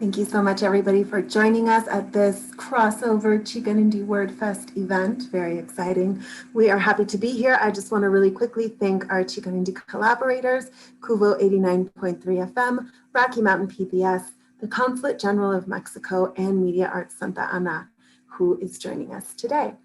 Thank you so much, everybody, for joining us at this crossover Chicanindi Word Fest event. Very exciting. We are happy to be here. I just want to really quickly thank our Chicanindi collaborators, Cuvo 89.3 FM, Rocky Mountain PBS, the Consulate General of Mexico, and Media Arts Santa Ana, who is joining us today.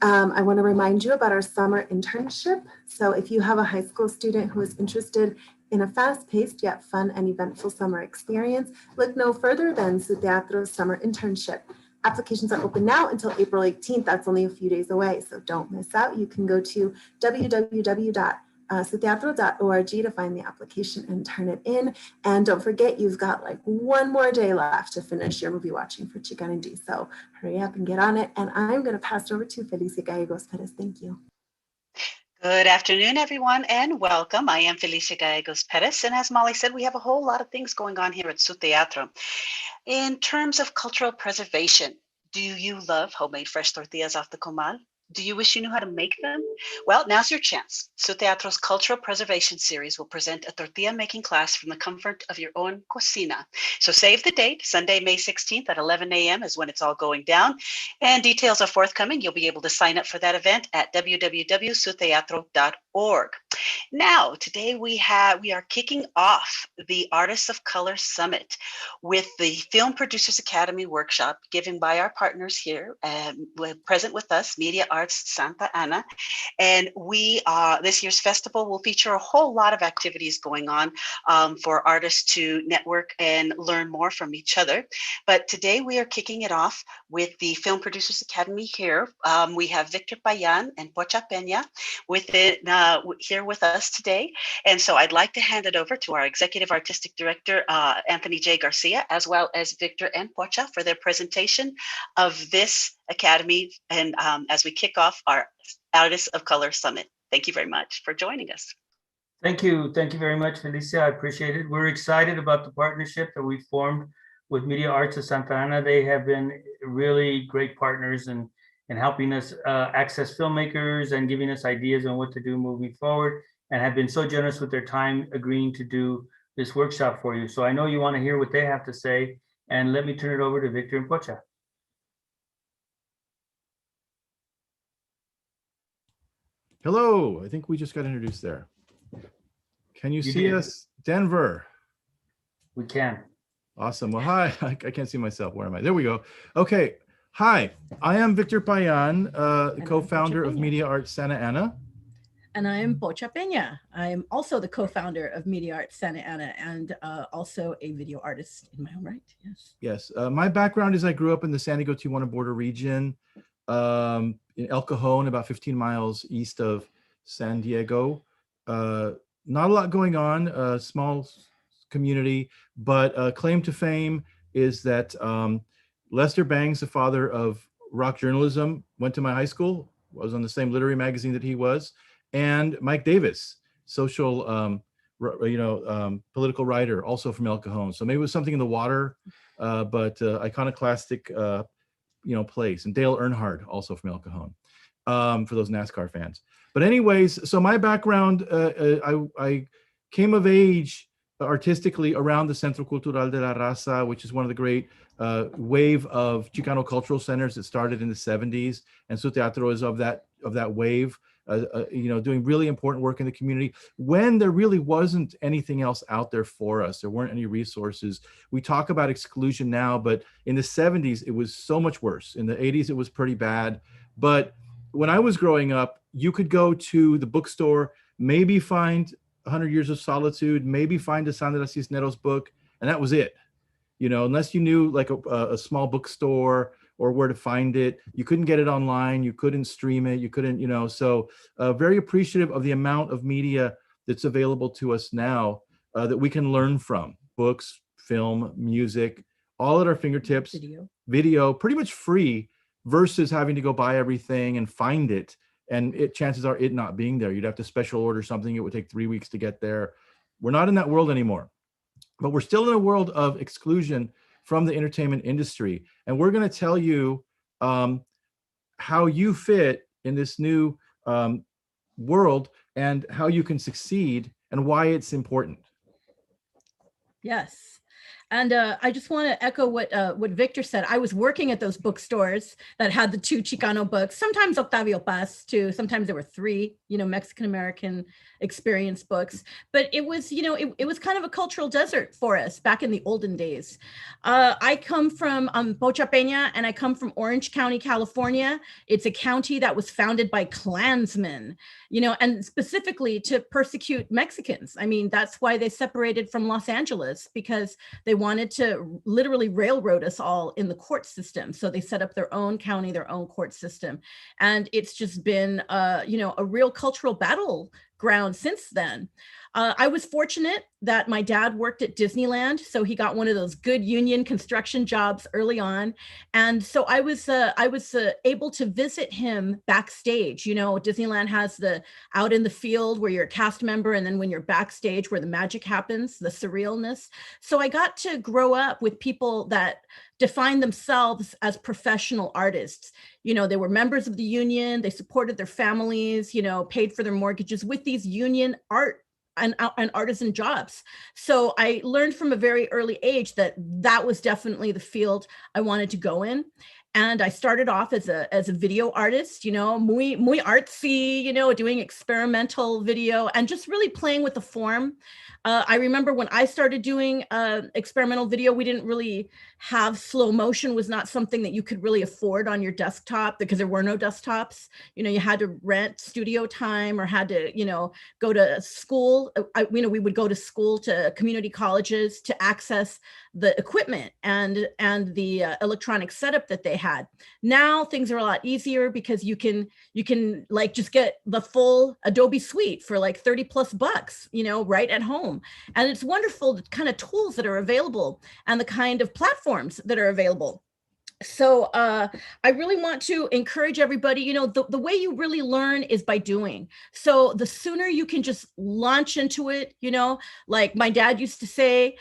I want to remind you about our summer internship. So if you have a high school student who is interested in a fast-paced yet fun and eventful summer experience, look no further than Su Teatro's summer internship. Applications are open now until April 18th. That's only a few days away, so don't miss out. You can go to www.suteatro.org to find the application and turn it in. And don't forget, you've got like one more day left to finish your movie watching for Chicanindi. So hurry up and get on it. And I'm going to pass it over to Felicia Gallegos Perez. Thank you. Good afternoon, everyone, and welcome. I am Felicia Gallegos Perez, and as Molly said, we have a whole lot of things going on here at Su Teatro. In terms of cultural preservation, do you love homemade fresh tortillas off the comal? Do you wish you knew how to make them? Well, now's your chance. Su Teatro's Cultural Preservation Series will present a tortilla making class from the comfort of your own cocina. So save the date, Sunday, May 16th at 11 a.m. is when it's all going down. And details are forthcoming. You'll be able to sign up for that event at www.suteatro.org. Now, today we are kicking off the Artists of Color Summit with the Film Producers Academy workshop given by our partners here, present with us, Media Arts Santa Ana. And this year's festival will feature a whole lot of activities going on for artists to network and learn more from each other. But today we are kicking it off with the Film Producers Academy here. We have Victor Payan and Pocha Peña here with us today. And so I'd like to hand it over to our Executive Artistic Director, Anthony J. Garcia, as well as Victor and Pocha for their presentation of this Academy, and as we kick off our Artists of Color Summit. Thank you very much for joining us. Thank you very much, Felicia. I appreciate it. We're excited about the partnership that we formed with Media Arts of Santa Ana. They have been really great partners in helping us access filmmakers and giving us ideas on what to do moving forward, and have been so generous with their time agreeing to do this workshop for you. So I know you want to hear what they have to say, and let me turn it over to Victor and Pocha. Hello, I think we just got introduced there. Can you see us, Denver? We can. Awesome. Well, hi, I can't see myself. Where am I? There we go. Okay. Hi, I am Victor Payan, the co-founder of Media Arts Santa Ana. And I am Pocha Peña. I am also the co-founder of Media Arts Santa Ana and also a video artist in my own right. Yes. Yes. My background is I grew up in the San Diego-Tijuana border region. In El Cajon, about 15 miles east of San Diego. Not a lot going on, small community, but claim to fame is that Lester Bangs, the father of rock journalism, went to my high school, was on the same literary magazine that he was, and Mike Davis, social, political writer, also from El Cajon. So maybe it was something in the water, but iconoclastic place. And Dale Earnhardt, also from El Cajon, for those NASCAR fans. But anyways, so my background, I came of age artistically around the Centro Cultural de la Raza, which is one of the great wave of Chicano cultural centers that started in the 70s. And Su Teatro is of that wave, doing really important work in the community when there really wasn't anything else out there for us. There weren't any resources. We talk about exclusion now, but in the 70s, it was so much worse. In the 80s, it was pretty bad. But when I was growing up, you could go to the bookstore, maybe find 100 Years of Solitude, maybe find a Sandra Cisneros book, and that was it. Unless you knew like a small bookstore or where to find it, you couldn't get it online, you couldn't stream it, you couldn't, so very appreciative of the amount of media that's available to us now that we can learn from. Books, film, music, all at our fingertips, video, pretty much free versus having to go buy everything and find it. And chances are it not being there. You'd have to special order something. It would take 3 weeks to get there. We're not in that world anymore, but we're still in a world of exclusion from the entertainment industry. And we're going to tell you how you fit in this new world and how you can succeed and why it's important. Yes. And I just want to echo what Victor said. I was working at those bookstores that had the 2 Chicano books, sometimes Octavio Paz too. Sometimes there were 3, Mexican-American experience books. But it was, it was kind of a cultural desert for us back in the olden days. I come from Pocha Peña, and I come from Orange County, California. It's a county that was founded by Klansmen, and specifically to persecute Mexicans. I mean, that's why they separated from Los Angeles, because they wanted to literally railroad us all in the court system. So they set up their own county, their own court system. And it's just been, a real cultural battleground since then. I was fortunate that my dad worked at Disneyland, so he got one of those good union construction jobs early on, and so I was able to visit him backstage. Disneyland has the out in the field where you're a cast member, and then when you're backstage where the magic happens, the surrealness. So I got to grow up with people that define themselves as professional artists. They were members of the union, they supported their families, paid for their mortgages with these union art and artisan jobs. So I learned from a very early age that was definitely the field I wanted to go in. And I started off as a video artist, muy artsy, doing experimental video and just really playing with the form. I remember when I started doing experimental video, we didn't really have slow motion, was not something that you could really afford on your desktop because there were no desktops. You had to rent studio time or had to, go to school. We would go to school, to community colleges to access the equipment and the electronic setup that they had. Now things are a lot easier because you can like just get the full Adobe suite for like $30+ right at home. And it's wonderful, the kind of tools that are available and the kind of platforms that are available. So I really want to encourage everybody, the way you really learn is by doing. So the sooner you can just launch into it, like my dad used to say,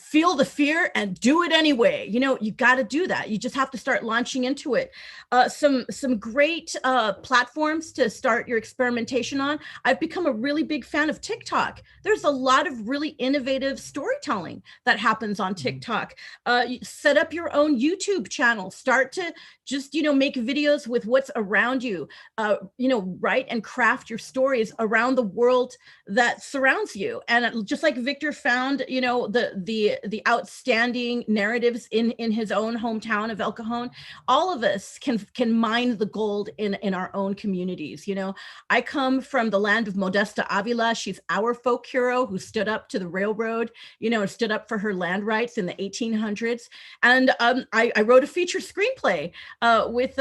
feel the fear and do it anyway. You got to do that. You just have to start launching into it. Some great platforms to start your experimentation on. I've become a really big fan of TikTok. There's a lot of really innovative storytelling that happens on TikTok. Set up your own YouTube channel. Start to just, make videos with what's around you, write and craft your stories around the world that surrounds you. And just like Victor found, the outstanding narratives in his own hometown of El Cajon, all of us can mine the gold in our own communities. I come from the land of Modesta Avila. She's our folk hero who stood up to the railroad, stood up for her land rights in the 1800s. And I wrote a feature screenplay with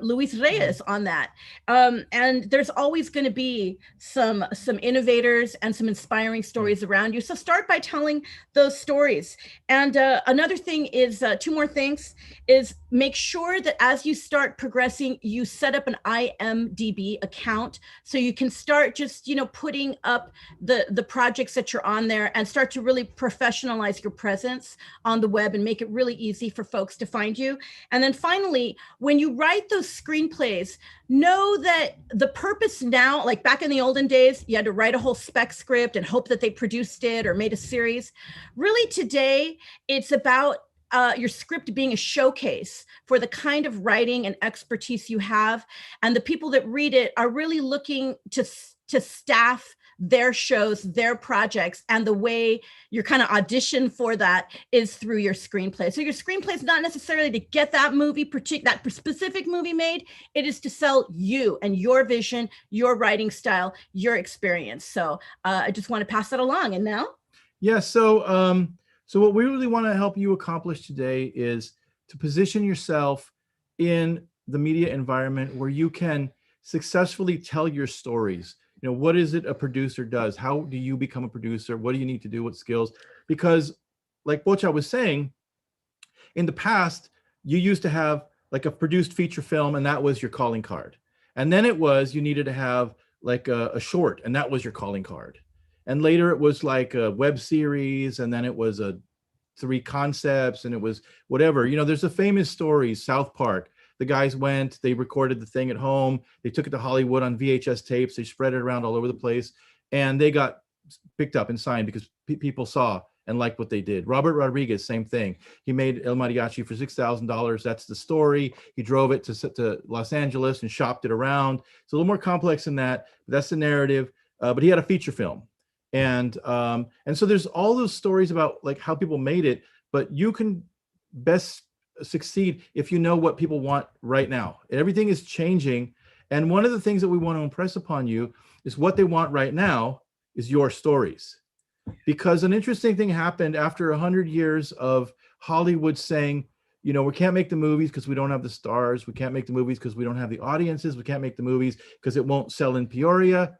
Luis Reyes on that. And there's always going to be some innovators and some inspiring stories around you. So start by telling those stories. And another thing is, 2 more things, is make sure that as you start progressing, you set up an IMDb account so you can start just, putting up the projects that you're on there and start to really professionalize your presence on the web and make it really easy for folks to find you. And then finally, when you write those screenplays, know that the purpose now, like back in the olden days, you had to write a whole spec script and hope that they produced it or made a series. Really today, it's about your script being a showcase for the kind of writing and expertise you have. And the people that read it are really looking to staff their shows, their projects, and the way you're kind of audition for that is through your screenplay. So your screenplay is not necessarily to get that that specific movie made. It is to sell you and your vision, your writing style, your experience. So I just want to pass that along. And now? Yeah, so what we really want to help you accomplish today is to position yourself in the media environment where you can successfully tell your stories. What is it a producer does? How do you become a producer? What do you need to do? What skills? Because like Pocha was saying, in the past, you used to have like a produced feature film and that was your calling card. And then it was, you needed to have like a short and that was your calling card. And later it was like a web series and then it was 3 concepts and it was whatever. There's a famous story, South Park. The guys went, they recorded the thing at home. They took it to Hollywood on VHS tapes. They spread it around all over the place and they got picked up and signed because people saw and liked what they did. Robert Rodriguez, same thing. He made El Mariachi for $6,000. That's the story. He drove it to Los Angeles and shopped it around. It's a little more complex than that, but that's the narrative. But he had a feature film. And so there's all those stories about like how people made it, but you can best succeed if you know what people want right now. Everything is changing. And one of the things that we want to impress upon you is what they want right now is your stories. Because an interesting thing happened after 100 years of Hollywood saying, you know, we can't make the movies because we don't have the stars. We can't make the movies because we don't have the audiences. We can't make the movies because it won't sell in Peoria.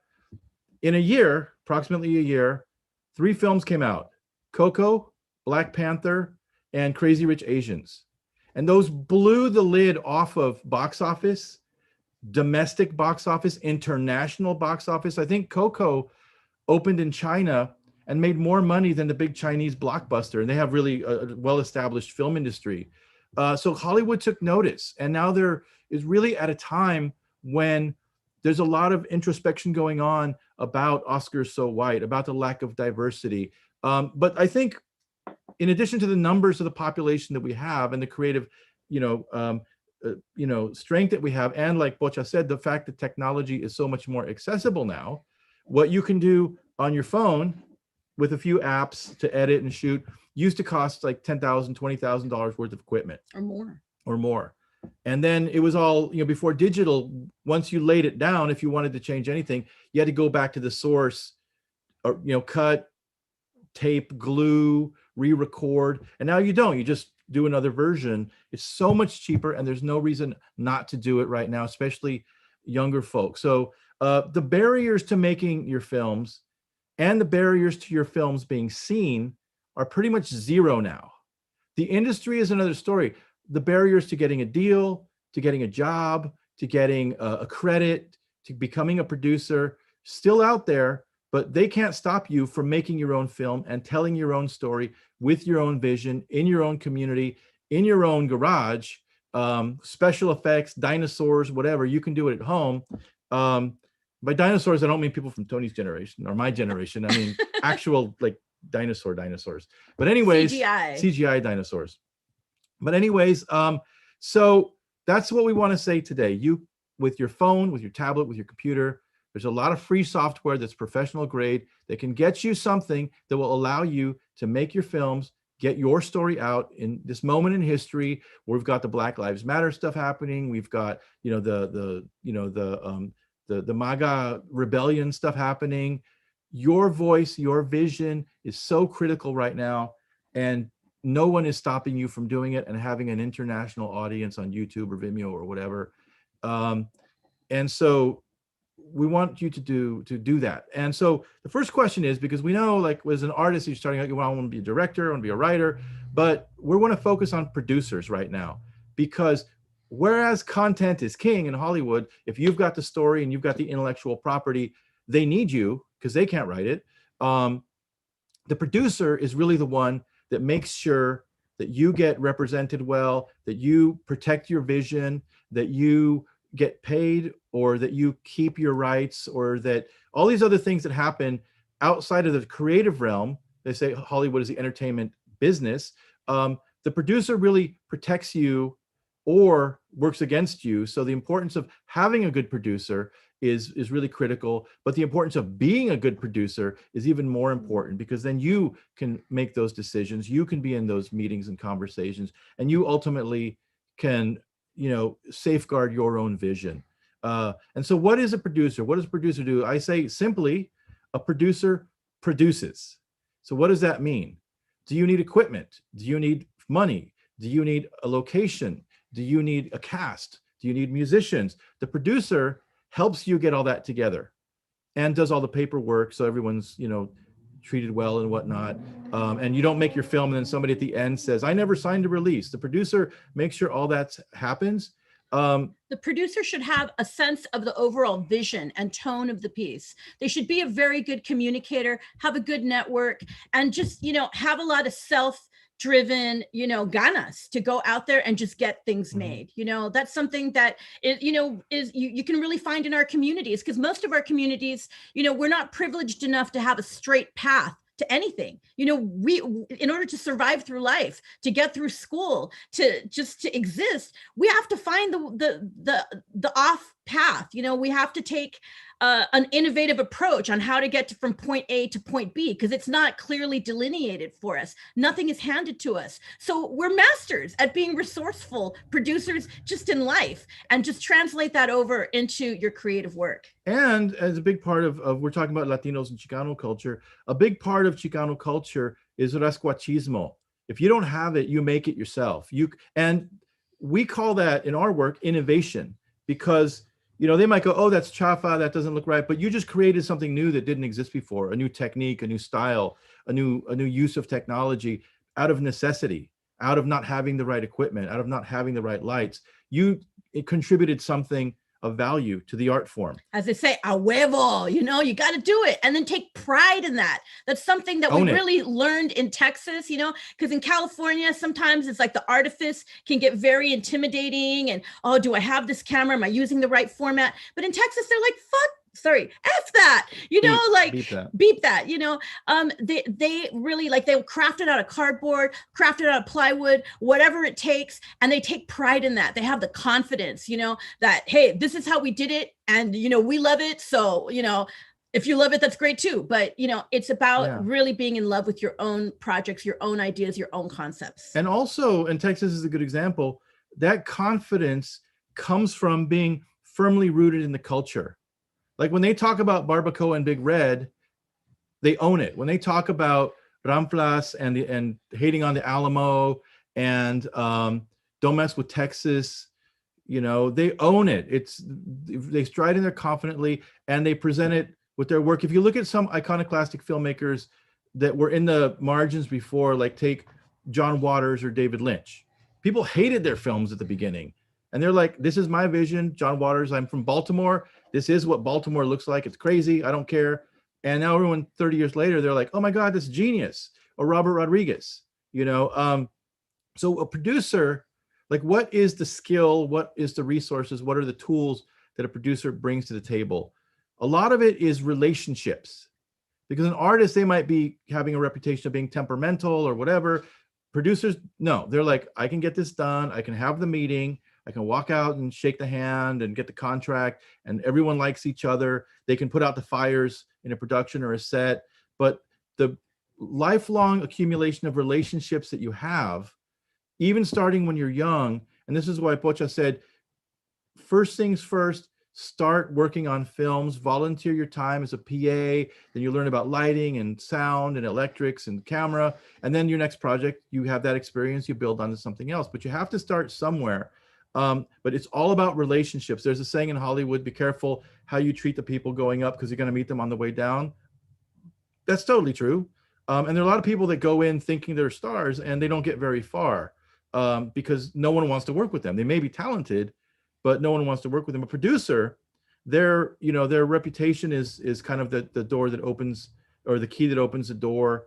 In a year, approximately a year, 3 films came out: Coco, Black Panther, and Crazy Rich Asians. And those blew the lid off of box office, domestic box office, international box office. I think Coco opened in China and made more money than the big Chinese blockbuster. And they have really a well-established film industry. So Hollywood took notice. And now there is really at a time when there's a lot of introspection going on about Oscars So White, about the lack of diversity. But I think in addition to the numbers of the population that we have and the creative, strength that we have, and like Bocha said, the fact that technology is so much more accessible now, what you can do on your phone with a few apps to edit and shoot used to cost like $10,000, $20,000 worth of equipment or more. And then it was all, before digital, once you laid it down, if you wanted to change anything, you had to go back to the source, or, cut, tape, glue, re-record. And now you don't, you just do another version. It's so much cheaper, and there's no reason not to do it right now, especially younger folks. So the barriers to making your films and the barriers to your films being seen are pretty much zero now. The industry is another story. The barriers to getting a deal, to getting a job, to getting a credit, to becoming a producer, still out there, but they can't stop you from making your own film and telling your own story with your own vision, in your own community, in your own garage, special effects, dinosaurs, whatever. You can do it at home. By dinosaurs, I don't mean people from Tony's generation or my generation. I mean actual like dinosaurs. But anyways, CGI dinosaurs. But anyways, so that's what we want to say today. You, with your phone, with your tablet, with your computer, there's a lot of free software that's professional grade that can get you something that will allow you to make your films, get your story out in this moment in history where we've got the Black Lives Matter stuff happening. We've got, the MAGA rebellion stuff happening. Your voice, your vision is so critical right now, and no one is stopping you from doing it and having an international audience on YouTube or Vimeo or whatever. And so we want you to do that. And so the first question is, because we know, like, as an artist, you're starting out, you want to be a director, you want to be a writer, but we want to focus on producers right now, because whereas content is king in Hollywood, if you've got the story and you've got the intellectual property, they need you because they can't write it. The producer is really the one that makes sure that you get represented well, that you protect your vision, that you get paid, or that you keep your rights, or that all these other things that happen outside of the creative realm. They say Hollywood is the entertainment business. The producer really protects you or works against you. So the importance of having a good producer is really critical, but the importance of being a good producer is even more important, because then you can make those decisions, you can be in those meetings and conversations, and you ultimately can, safeguard your own vision. And so what is a producer? What does a producer do? I say simply, a producer produces. So what does that mean? Do you need equipment? Do you need money? Do you need a location? Do you need a cast? Do you need musicians? The producer helps you get all that together and does all the paperwork, so everyone's, treated well and whatnot. And you don't make your film and then somebody at the end says, I never signed a release. The producer makes sure all that happens. The producer should have a sense of the overall vision and tone of the piece. They should be a very good communicator, have a good network, and just, have a lot of self-driven, ganas to go out there and just get things made. That's something that is you can really find in our communities, because most of our communities, we're not privileged enough to have a straight path to anything. You know, we, in order to survive through life, to get through school, to just to exist, we have to find the off path. You know, we have to take an innovative approach on how to get from point A to point B, because it's not clearly delineated for us. Nothing is handed to us. So we're masters at being resourceful producers just in life, and just translate that over into your creative work. And as a big part of we're talking about Latinos and Chicano culture, a big part of Chicano culture is rascuachismo. If you don't have it, you make it yourself. And we call that in our work innovation, because you know, they might go, oh, that's chafa, that doesn't look right, but you just created something new that didn't exist before, a new technique, a new style, a new use of technology, out of necessity, out of not having the right equipment, out of not having the right lights. It contributed something of value to the art form. As they say, a huevo, you know, you got to do it and then take pride in that. That's something that we really learned in Texas, you know, because in California, sometimes it's like the artifice can get very intimidating and, oh, do I have this camera? Am I using the right format? But in Texas, they're like, F that, you know, like beep that, you know, they really like, they'll craft it out of cardboard, craft it out of plywood, whatever it takes. And they take pride in that. They have the confidence, you know, that, hey, this is how we did it. And, you know, we love it. So, you know, if you love it, that's great too. But, you know, it's about really being in love with your own projects, your own ideas, your own concepts. And also, and Texas is a good example, that confidence comes from being firmly rooted in the culture. Like when they talk about barbacoa and Big Red, they own it. When they talk about Ramplas and hating on the Alamo and don't mess with Texas, you know, they own it. They stride in there confidently and they present it with their work. If you look at some iconoclastic filmmakers that were in the margins before, like take John Waters or David Lynch, people hated their films at the beginning. And they're like, this is my vision, John Waters, I'm from Baltimore. This is what Baltimore looks like. It's crazy. I don't care. And now everyone 30 years later, they're like, oh my God, that's genius. Or Robert Rodriguez, you know? So a producer, like what is the skill? What is the resources? What are the tools that a producer brings to the table? A lot of it is relationships, because an artist, they might be having a reputation of being temperamental or whatever. Producers, no, they're like, I can get this done. I can have the meeting. I can walk out and shake the hand and get the contract, and everyone likes each other. They can put out the fires in a production or a set, but the lifelong accumulation of relationships that you have, even starting when you're young, and this is why Pocha said, first things first, start working on films, volunteer your time as a PA, then you learn about lighting and sound and electrics and camera, and then your next project, you have that experience, you build onto something else, but you have to start somewhere. But it's all about relationships. There's a saying in Hollywood, be careful how you treat the people going up because you're going to meet them on the way down. That's totally true. And there are a lot of people that go in thinking they're stars and they don't get very far because no one wants to work with them. They may be talented, but no one wants to work with them. A producer, their reputation is kind of the door that opens, or the key that opens the door.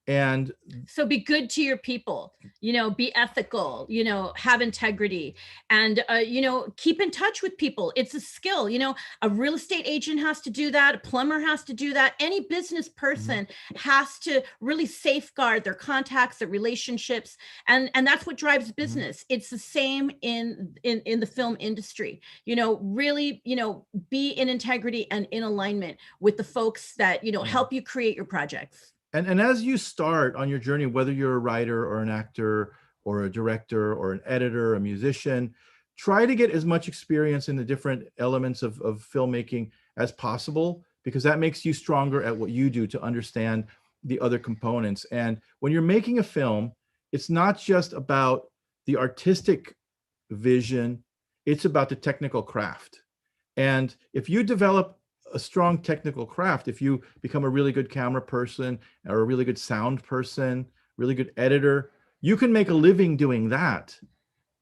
And so be good to your people, you know, be ethical, you know, have integrity, and, you know, keep in touch with people. It's a skill, you know, a real estate agent has to do that. A plumber has to do that. Any business person has to really safeguard their contacts, their relationships. And that's what drives business. It's the same in the film industry, you know, really, you know, be in integrity and in alignment with the folks that, you know, help you create your projects. And as you start on your journey, whether you're a writer or an actor or a director or an editor, a musician, try to get as much experience in the different elements of filmmaking as possible, because that makes you stronger at what you do to understand the other components. And when you're making a film, it's not just about the artistic vision, it's about the technical craft. And if you develop a strong technical craft, if you become a really good camera person or a really good sound person, really good editor, you can make a living doing that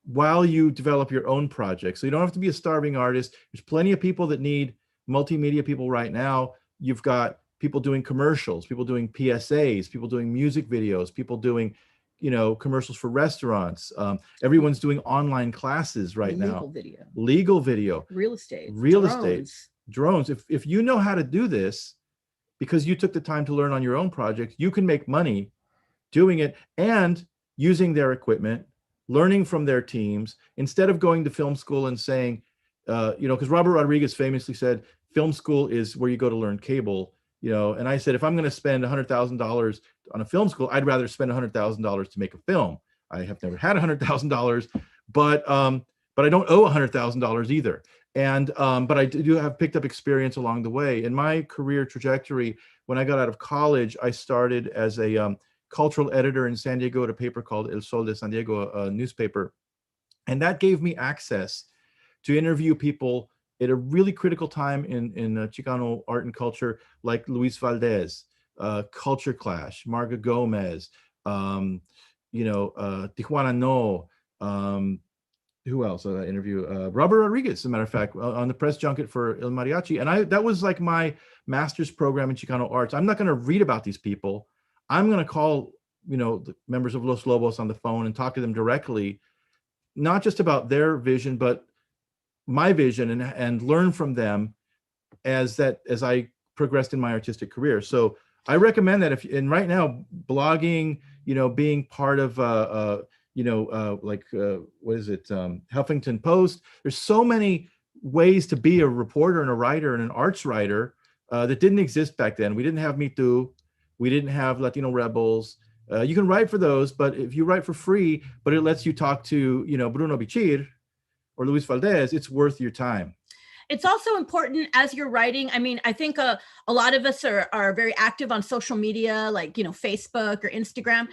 while you develop your own project. So you don't have to be a starving artist. There's plenty of people that need multimedia people right now. You've got people doing commercials, people doing PSAs, people doing music videos, people doing, you know, commercials for restaurants. Everyone's doing online classes right now. Legal video, real estate, drones. If you know how to do this, because you took the time to learn on your own project, you can make money doing it and using their equipment, learning from their teams, instead of going to film school and saying, because Robert Rodriguez famously said, film school is where you go to learn cable, and I said, if I'm going to spend $100,000 on a film school, I'd rather spend $100,000 to make a film. I have never had $100,000, but I don't owe $100,000 either. And but I do have picked up experience along the way. In my career trajectory, when I got out of college, I started as a cultural editor in San Diego at a paper called El Sol de San Diego, a newspaper. And that gave me access to interview people at a really critical time in Chicano art and culture, like Luis Valdez, Culture Clash, Marga Gomez, Tijuana No, who else did I interview? Robert Rodriguez, as a matter of fact, on the press junket for El Mariachi. And that was like my master's program in Chicano arts. I'm not going to read about these people. I'm going to call, the members of Los Lobos on the phone and talk to them directly, not just about their vision, but my vision, and learn from them as I progressed in my artistic career. So I recommend that and right now, blogging, being part of, what is it? Huffington Post. There's so many ways to be a reporter and a writer and an arts writer that didn't exist back then. We didn't have Me Too. We didn't have Latino Rebels. You can write for those, but if you write for free, but it lets you talk to, Bruno Bichir or Luis Valdez, it's worth your time. It's also important as you're writing. I mean, I think a lot of us are very active on social media, like, Facebook or Instagram,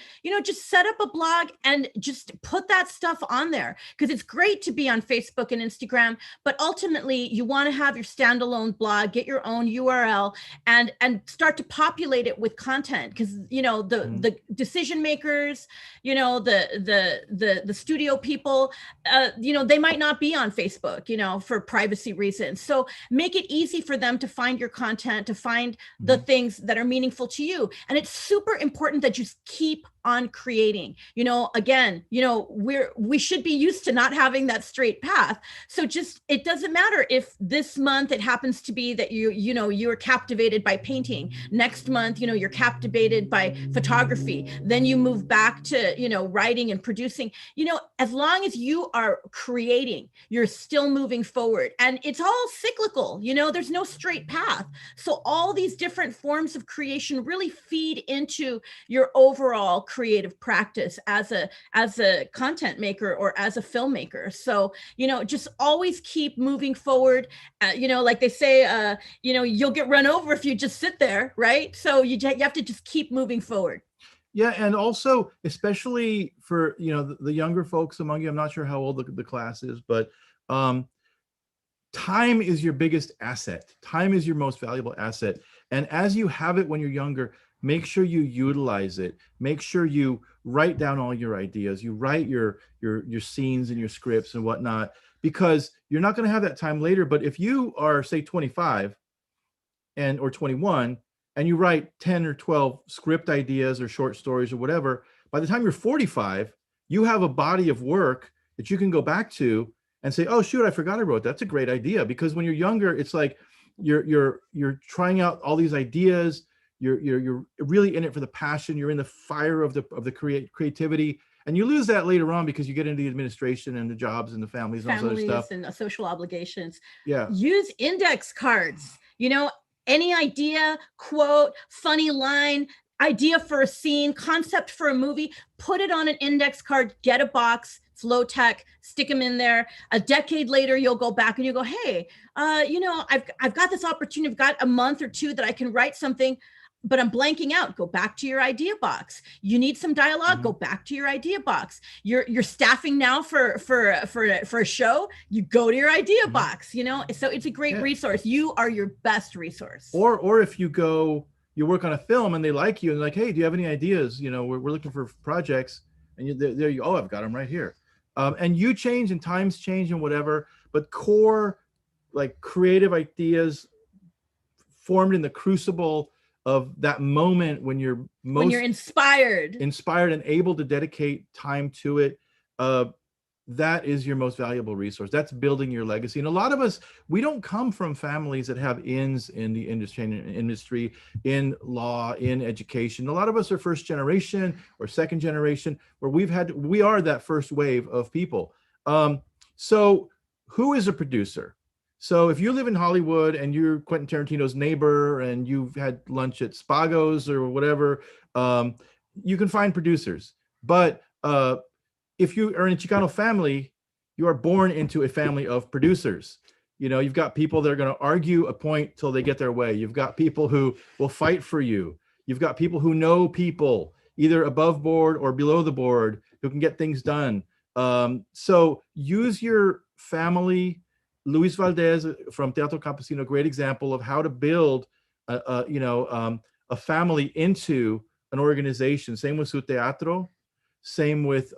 just set up a blog and just put that stuff on there, because it's great to be on Facebook and Instagram, but ultimately you want to have your standalone blog, get your own URL and start to populate it with content, because, the decision makers, the studio people, they might not be on Facebook, for privacy reasons. So make it easy for them to find your content, to find the things that are meaningful to you. And it's super important that you keep on creating. Again, we should be used to not having that straight path. So it doesn't matter if this month it happens to be that you're captivated by painting. Next month, you're captivated by photography. Then you move back to, writing and producing. As long as you are creating, you're still moving forward. And it's all cyclical, there's no straight path. So all these different forms of creation really feed into your overall creative practice as a content maker or as a filmmaker. So, just always keep moving forward. Like they say, you'll get run over if you just sit there, right? So you have to just keep moving forward. Yeah, and also, especially for, the younger folks among you, I'm not sure how old the class is, but time is your biggest asset. Time is your most valuable asset. And as you have it when you're younger, make sure you utilize it. Make sure you write down all your ideas. You write your scenes and your scripts and whatnot, because you're not going to have that time later. But if you are, say, 25 or 21, and you write 10 or 12 script ideas or short stories or whatever, by the time you're 45, you have a body of work that you can go back to and say, oh, shoot, I forgot I wrote that. That's a great idea. Because when you're younger, it's like you're trying out all these ideas. You're really in it for the passion. You're in the fire of the creativity, and you lose that later on because you get into the administration and the jobs and the families and all this other stuff. And social obligations. Yeah. Use index cards. Any idea, quote, funny line, idea for a scene, concept for a movie, put it on an index card, get a box. It's low tech, stick them in there. A decade later, you'll go back and you go, hey, I've got this opportunity. I've got a month or two that I can write something, but I'm blanking out. Go back to your idea box. You need some dialogue. Go back to your idea box. You're staffing now for a show. You go to your idea box. So it's a great resource. You are your best resource. Or if you work on a film and they like you and like, hey, do you have any ideas? We're looking for projects, and there you. Oh, I've got them right here. And you change and times change and whatever, but core, like, creative ideas formed in the crucible of that moment when you're inspired and able to dedicate time to it. that is your most valuable resource. That's building your legacy. And a lot of us, we don't come from families that have ins in the industry, in law, in education. A lot of us are first generation or second generation, where we are that first wave of people. So who is a producer? So if you live in Hollywood and you're Quentin Tarantino's neighbor and you've had lunch at Spago's or whatever, you can find producers. But if you are in a Chicano family, you are born into a family of producers. You know, you've got people that are going to argue a point till they get their way. You've got people who will fight for you. You've got people who know people, either above board or below the board, who can get things done. So use your family. Luis Valdez from Teatro Campesino, great example of how to build a family into an organization. Same with Su Teatro. Same with,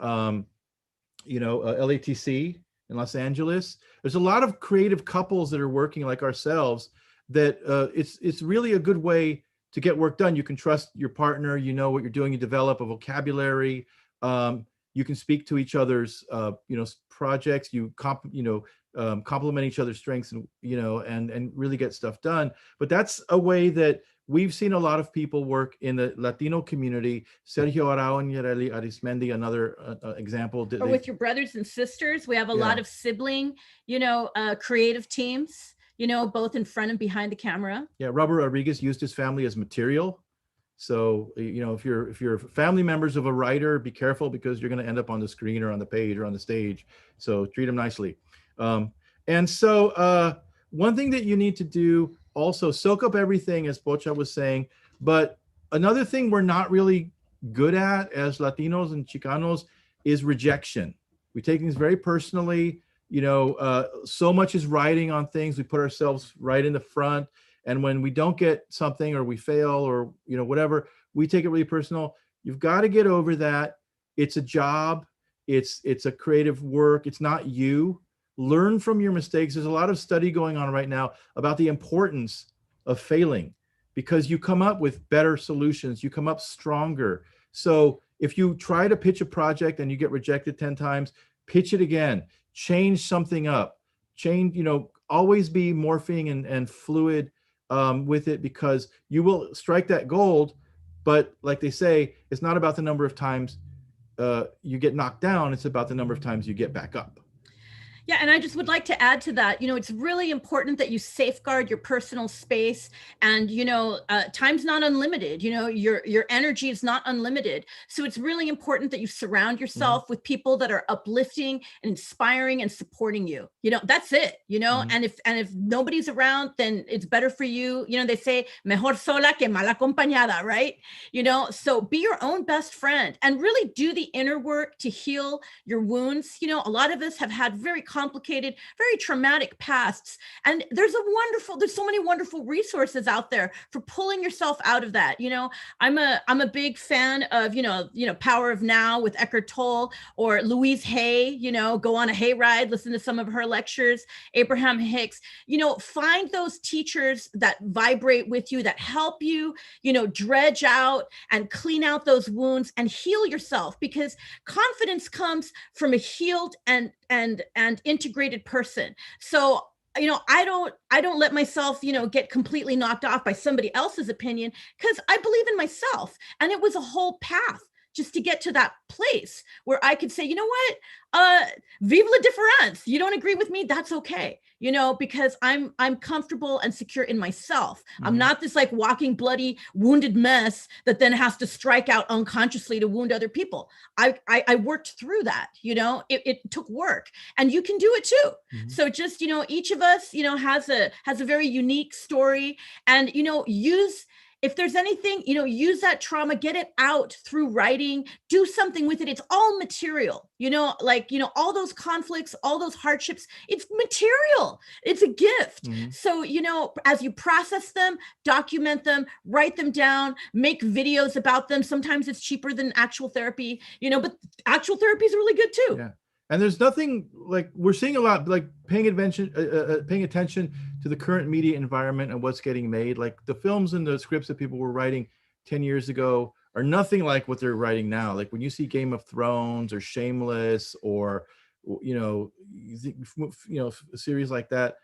LATC in Los Angeles. There's a lot of creative couples that are working like ourselves that it's really a good way to get work done. You can trust your partner, you know what you're doing, you develop a vocabulary, you can speak to each other's, projects, you complement each other's strengths and really get stuff done. But that's a way that we've seen a lot of people work in the Latino community. Sergio Arau and Yareli Arismendi, another example. Or with your brothers and sisters, we have a lot of sibling, creative teams, both in front and behind the camera. Yeah, Robert Rodriguez used his family as material. So, if you're family members of a writer, be careful because you're going to end up on the screen or on the page or on the stage. So treat them nicely. And so one thing that you need to do also, soak up everything, as Pocha was saying. But another thing we're not really good at as Latinos and Chicanos is rejection. We take things very personally. So much is riding on things. We put ourselves right in the front. And when we don't get something or we fail or, whatever, we take it really personal. You've got to get over that. It's a job. It's a creative work. It's not you. Learn from your mistakes. There's a lot of study going on right now about the importance of failing because you come up with better solutions. You come up stronger. So if you try to pitch a project and you get rejected 10 times, pitch it again, change something up, always be morphing and fluid with it because you will strike that gold. But like they say, it's not about the number of times you get knocked down. It's about the number of times you get back up. Yeah, and I just would like to add to that, it's really important that you safeguard your personal space and, time's not unlimited, your energy is not unlimited. So it's really important that you surround yourself with people that are uplifting and inspiring and supporting you. That's it, and if nobody's around, then it's better for you. They say mejor sola que mal acompañada, right? So be your own best friend and really do the inner work to heal your wounds. A lot of us have had very complicated, very traumatic pasts. And there's so many wonderful resources out there for pulling yourself out of that. I'm a big fan of, Power of Now with Eckhart Tolle or Louise Hay, go on a hayride, listen to some of her lectures, Abraham Hicks, find those teachers that vibrate with you, that help you, dredge out and clean out those wounds and heal yourself, because confidence comes from a healed and integrated person. So, I don't let myself, get completely knocked off by somebody else's opinion because I believe in myself. And it was a whole path just to get to that place where I could say, you know what, vive la différence. You don't agree with me? That's okay. Because I'm comfortable and secure in myself. Mm-hmm. I'm not this like walking bloody wounded mess that then has to strike out unconsciously to wound other people. I worked through that, it took work and you can do it too. Mm-hmm. So just, each of us, has a very unique story and, if there's anything, use that trauma, get it out through writing, do something with it. It's all material, all those conflicts, all those hardships, it's material. It's a gift. Mm-hmm. So, as you process them, document them, write them down, make videos about them. Sometimes it's cheaper than actual therapy, but actual therapy is really good too. Yeah. And there's nothing like we're seeing a lot like paying attention to the current media environment and what's getting made. Like the films and the scripts that people were writing 10 years ago are nothing like what they're writing now. Like when you see Game of Thrones or Shameless or a series like that,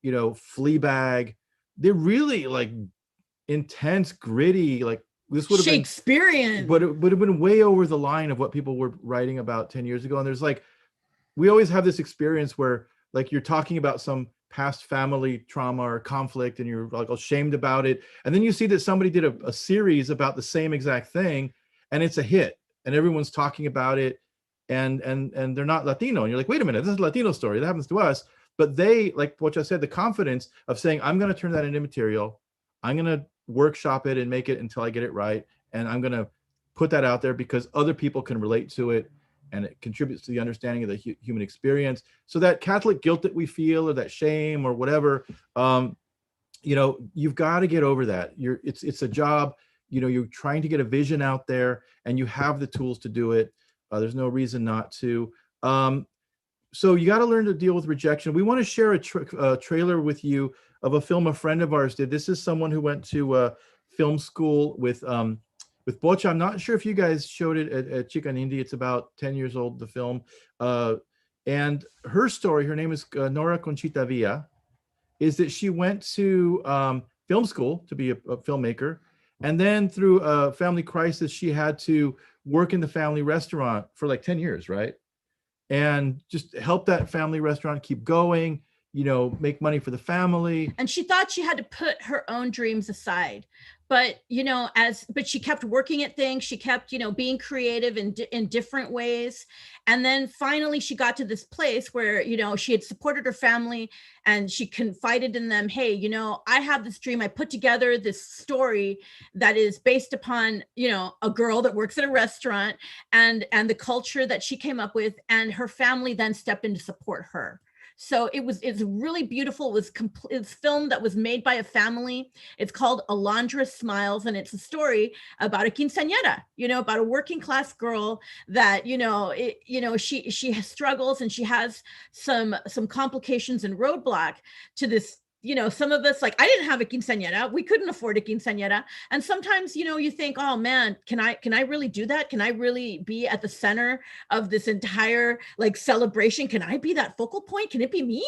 Fleabag, they're really like intense, gritty, like this would have been Shakespearean, but it would have been way over the line of what people were writing about 10 years ago. And there's like, we always have this experience where like you're talking about some past family trauma or conflict and you're like ashamed about it. And then you see that somebody did a series about the same exact thing and it's a hit and everyone's talking about it and they're not Latino. And you're like, wait a minute, this is a Latino story. That happens to us. But they, like what I said, the confidence of saying, I'm going to turn that into material. I'm going to workshop it and make it until I get it right. And I'm going to put that out there because other people can relate to it and it contributes to the understanding of the human experience. So that Catholic guilt that we feel or that shame or whatever, you've got to get over that. It's a job, you're trying to get a vision out there and you have the tools to do it. There's no reason not to. So you got to learn to deal with rejection. We want to share a trailer with you of a film a friend of ours did. This is someone who went to film school with Bocha. I'm not sure if you guys showed it at Chican Indie. It's about 10 years old, the film. And her story, her name is Nora Conchita Villa, is that she went to film school to be a filmmaker. And then through a family crisis, she had to work in the family restaurant for like 10 years, right? And just help that family restaurant keep going, make money for the family. And she thought she had to put her own dreams aside. But, but she kept working at things. She kept, being creative in different ways. And then finally she got to this place where, she had supported her family and she confided in them, hey, I have this dream. I put together this story that is based upon, a girl that works at a restaurant and the culture that she came up with. And her family then stepped in to support her. So it's really beautiful. It's film that was made by a family. It's called Alondra Smiles, and it's a story about a quinceañera, about a working class girl that, she has struggles and she has some complications and roadblock to this. Some of us, like I didn't have a quinceañera. We couldn't afford a quinceañera. And sometimes, you think, oh man, can I really do that? Can I really be at the center of this entire like celebration? Can I be that focal point? Can it be me?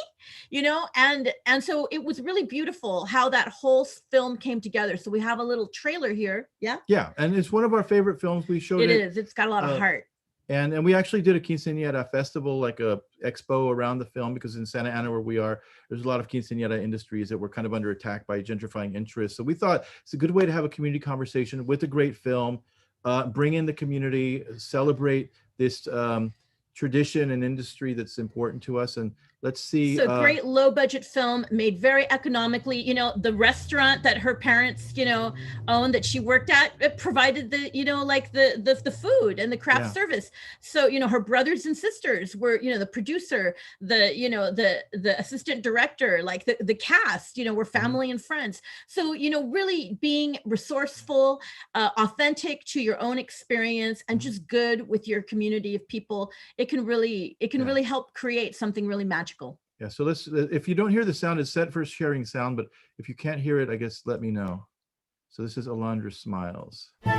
And so it was really beautiful how that whole film came together. So we have a little trailer here. Yeah. Yeah. And it's one of our favorite films. We showed it. It is. It's got a lot of heart. And we actually did a quinceañera festival, like a expo around the film, because in Santa Ana, where we are, there's a lot of quinceañera industries that were kind of under attack by gentrifying interests. So we thought it's a good way to have a community conversation with a great film, bring in the community, celebrate this tradition and industry that's important to us. And let's see. So great low budget film made very economically. The restaurant that her parents, owned that she worked at, it provided the, like the food and the craft service. So, her brothers and sisters were, the producer, the assistant director, like the cast, were family and friends. So, really being resourceful, authentic to your own experience and just good with your community of people. It can really help create something really magical. Yeah, so if you don't hear the sound, it's set for sharing sound, but if you can't hear it, I guess let me know. So this is Alondra Smiles. 1,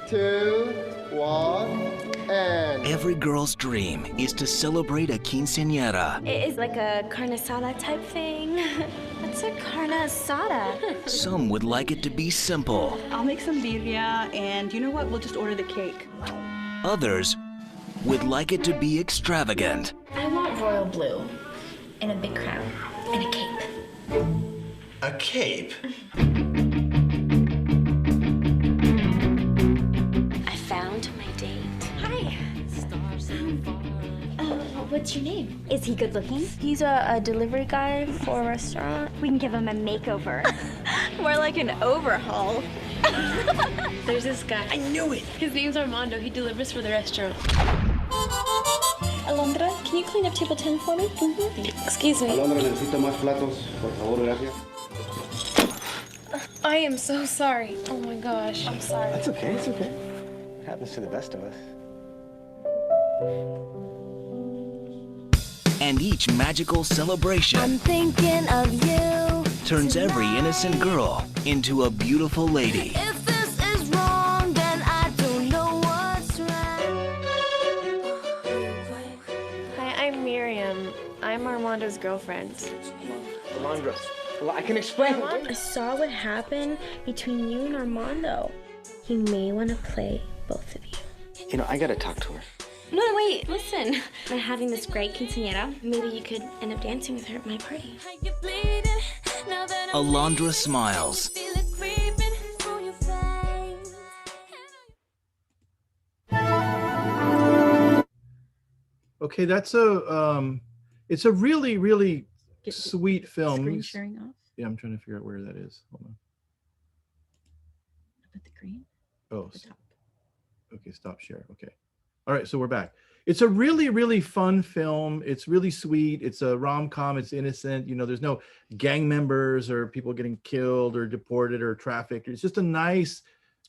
2, 1, and every girl's dream is to celebrate a quinceañera. It is like a carne asada type thing. What's a carne asada? Some would like it to be simple. I'll make some birria, and you know what? We'll just order the cake. Others would like it to be extravagant. I want royal blue and a big crown and a cape. a cape. I found my date. Hi. What's your name? Is he good looking? He's a delivery guy for a restaurant. We can give him a makeover. More like an overhaul. There's this guy. I knew it. His name's Armando. He delivers for the restaurant. Alondra, can you clean up table 10 for me? Mm-hmm. Excuse me. Alondra, necesito más platos, por favor, gracias. I am so sorry. Oh my gosh. I'm sorry. That's okay, it's okay. It happens to the best of us. And each magical celebration I'm thinking of you. turns every innocent girl into a beautiful lady. If this is wrong, then I don't know what's right. Hi, I'm Miriam. I'm Armando's girlfriend. Alondra, well, I can explain. I saw what happened between you and Armando. He may want to play both of you. You know, I gotta talk to her. No, wait, listen. I'm having this great quinceañera. Maybe you could end up dancing with her at my party. Alondra smiles. Okay, that's it's a really, really sweet film. Screen sharing off. Yeah, I'm trying to figure out where that is. Hold on. Up at the green. Oh, The top. okay, stop share. Okay. All right, so we're back. It's a really, really fun film. It's really sweet. It's a rom-com. It's innocent. You know, there's no gang members or people getting killed or deported or trafficked. It's just a nice,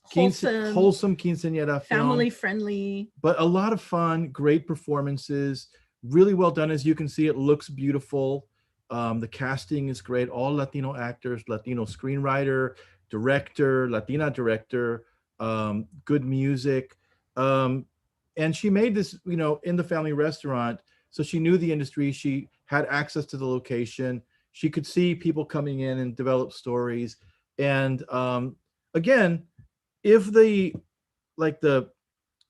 wholesome quinceañera film. Family friendly. But a lot of fun, great performances, really well done. As you can see, it looks beautiful. The casting is great. All Latino actors, Latino screenwriter, director, Latina director, good music. And she made this, you know, in the family restaurant. So she knew the industry. She had access to the location. She could see people coming in and develop stories. And again, if the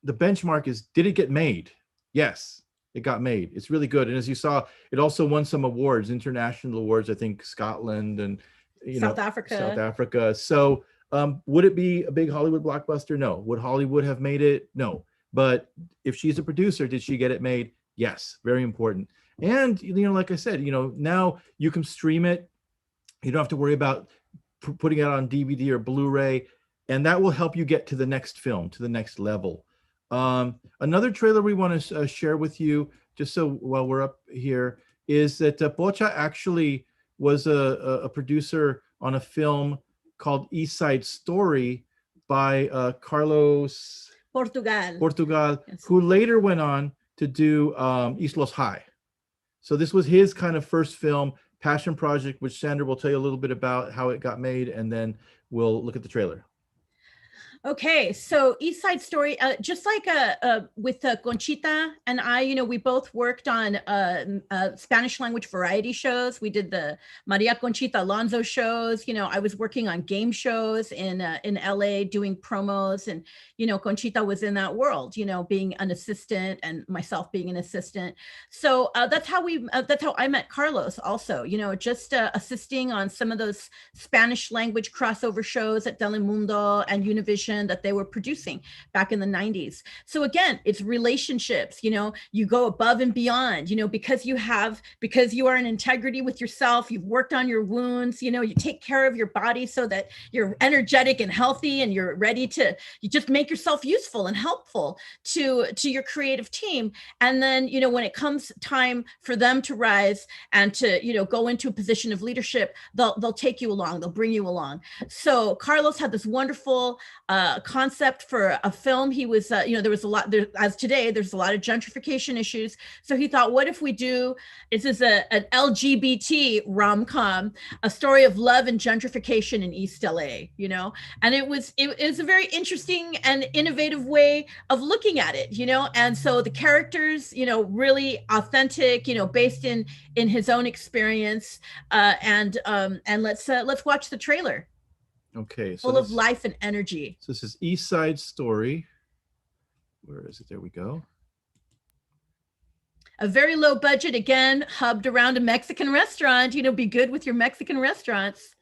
benchmark is, did it get made? Yes, it got made. It's really good. And as you saw, it also won some awards, international awards, I think Scotland and South Africa. So would it be a big Hollywood blockbuster? No. Would Hollywood have made it? No. But if she's a producer, did she get it made? Yes, very important. And, you know, like I said, you know, now you can stream it. You don't have to worry about putting it on DVD or Blu-ray, and that will help you get to the next film, to the next level. Another trailer we want to share with you, just so while we're up here, is that Pocha actually was a producer on a film called East Side Story by Carlos Portugal, yes, who later went on to do East Los High. So this was his kind of first film, passion project, which Sandra will tell you a little bit about how it got made, and then we'll look at the trailer. Okay, so East Side Story, just like with Conchita and I, you know, we both worked on Spanish language variety shows. We did the Maria Conchita Alonso shows. You know, I was working on game shows in LA doing promos, and you know, Conchita was in that world, you know, being an assistant and myself being an assistant. So that's how I met Carlos also, you know, just assisting on some of those Spanish language crossover shows at Telemundo and Univision that they were producing back in the 90s. So again, it's relationships, you know, you go above and beyond, you know, because you are in integrity with yourself, you've worked on your wounds, you know, you take care of your body so that you're energetic and healthy and you're ready to, you just make yourself useful and helpful to your creative team. And then, you know, when it comes time for them to rise and to, you know, go into a position of leadership, they'll take you along, they'll bring you along. So Carlos had this wonderful concept for a film. He was, you know, there was a lot, as today, there's a lot of gentrification issues. So he thought, what if we do, this is an LGBT rom-com, a story of love and gentrification in East LA, you know? And it was a very interesting and innovative way of looking at it, you know? And so the characters, you know, really authentic, you know, based in his own experience. And let's watch the trailer. Okay, so full of life and energy. So this is East Side Story. Where is it? There we go. A very low budget, again, hubbed around a Mexican restaurant. You know, be good with your Mexican restaurants.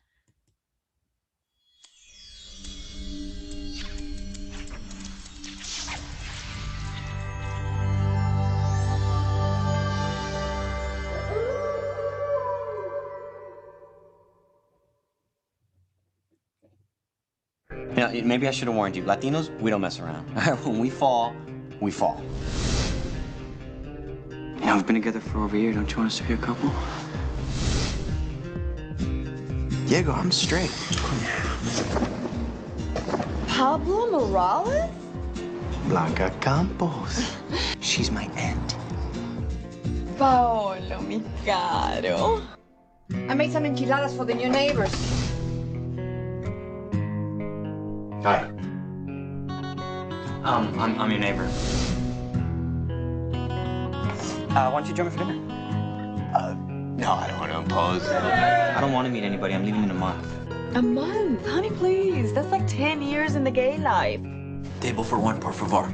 You know, maybe I should have warned you. Latinos, we don't mess around. When we fall, we fall. You know, we've been together for over a year. Don't you want us to be a couple? Diego, I'm straight. Pablo Morales? Blanca Campos. She's my aunt. Paolo, mi caro. I made some enchiladas for the new neighbors. Hi. I'm your neighbor. Why don't you join me for dinner? No, I don't want to impose. I don't want to meet anybody. I'm leaving in a month. A month? Honey, please. That's like 10 years in the gay life. Table for one, por favor.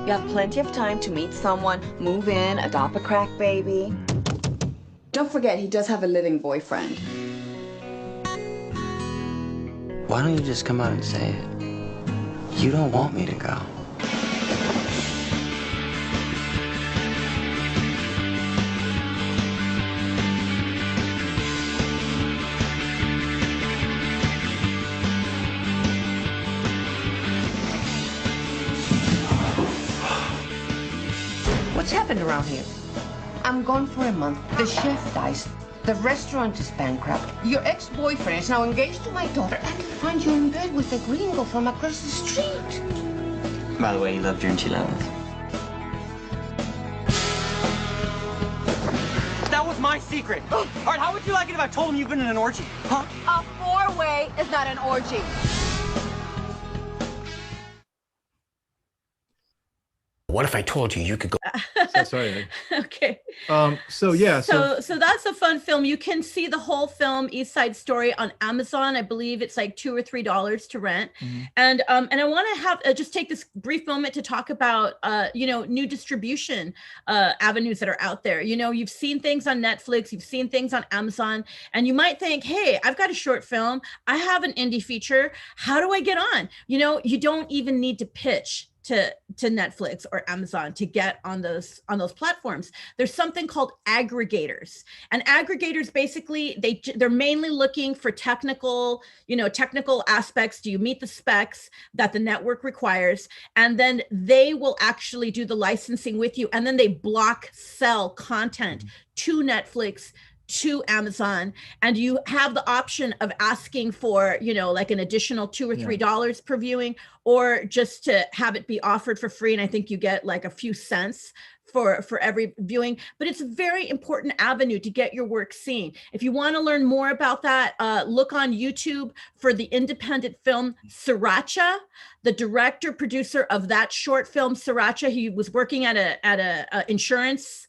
You have plenty of time to meet someone, move in, adopt a crack baby. Don't forget, he does have a living boyfriend. Why don't you just come out and say it? You don't want me to go. What's happened around here? I'm gone for a month. The chef dies. The restaurant is bankrupt. Your ex-boyfriend is now engaged to my daughter, and he finds you in bed with a gringo from across the street. By the way, he loved your enchiladas. That was my secret. All right, how would you like it if I told him you've been in an orgy? Huh? A four-way is not an orgy. What if I told you could go? Sorry. Okay. So yeah. So that's a fun film. You can see the whole film, East Side Story, on Amazon. I believe it's like $2 or $3 to rent. Mm-hmm. And I want to have just take this brief moment to talk about new distribution avenues that are out there. You know, you've seen things on Netflix, you've seen things on Amazon, and you might think, hey, I've got a short film, I have an indie feature. How do I get on? You know, you don't even need to pitch to Netflix or Amazon to get on those platforms. There's something called aggregators, and aggregators basically they're mainly looking for technical aspects. Do you meet the specs that the network requires? And then they will actually do the licensing with you, and then they block sell content to Netflix, to Amazon, and you have the option of asking for, like an additional $2 or $3 per viewing, or just to have it be offered for free. And I think you get like a few cents for every viewing, but it's a very important avenue to get your work seen. If you want to learn more about that, look on YouTube for the independent film Sriracha. The director producer of that short film Sriracha, he was working at a insurance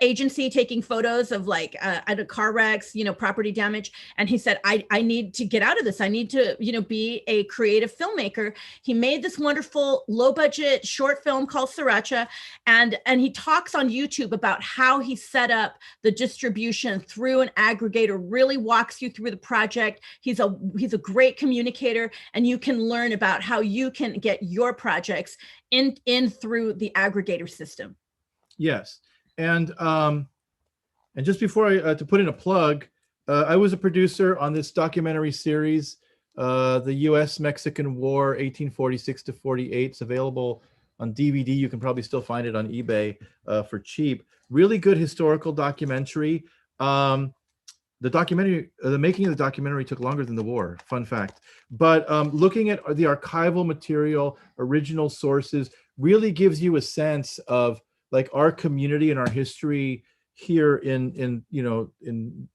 agency taking photos of like at a car wrecks, property damage. And he said, I need to get out of this. I need to, be a creative filmmaker. He made this wonderful low budget short film called Sriracha. And he talks on YouTube about how he set up the distribution through an aggregator, really walks you through the project. He's a great communicator, and you can learn about how you can get your projects in through the aggregator system. Yes. And just before to put in a plug, I was a producer on this documentary series, the U.S.-Mexican War, 1846 to 48. It's available on DVD. You can probably still find it on eBay for cheap. Really good historical documentary. The making of the documentary took longer than the war. Fun fact. But looking at the archival material, original sources, really gives you a sense of like our community and our history here in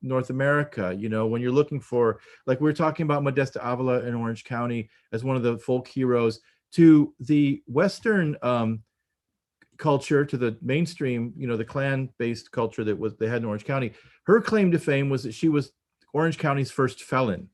North America. When you're looking for, like we're talking about Modesta Avila in Orange County as one of the folk heroes, to the Western culture, to the mainstream, the clan-based culture that they had in Orange County. Her claim to fame was that she was Orange County's first felon.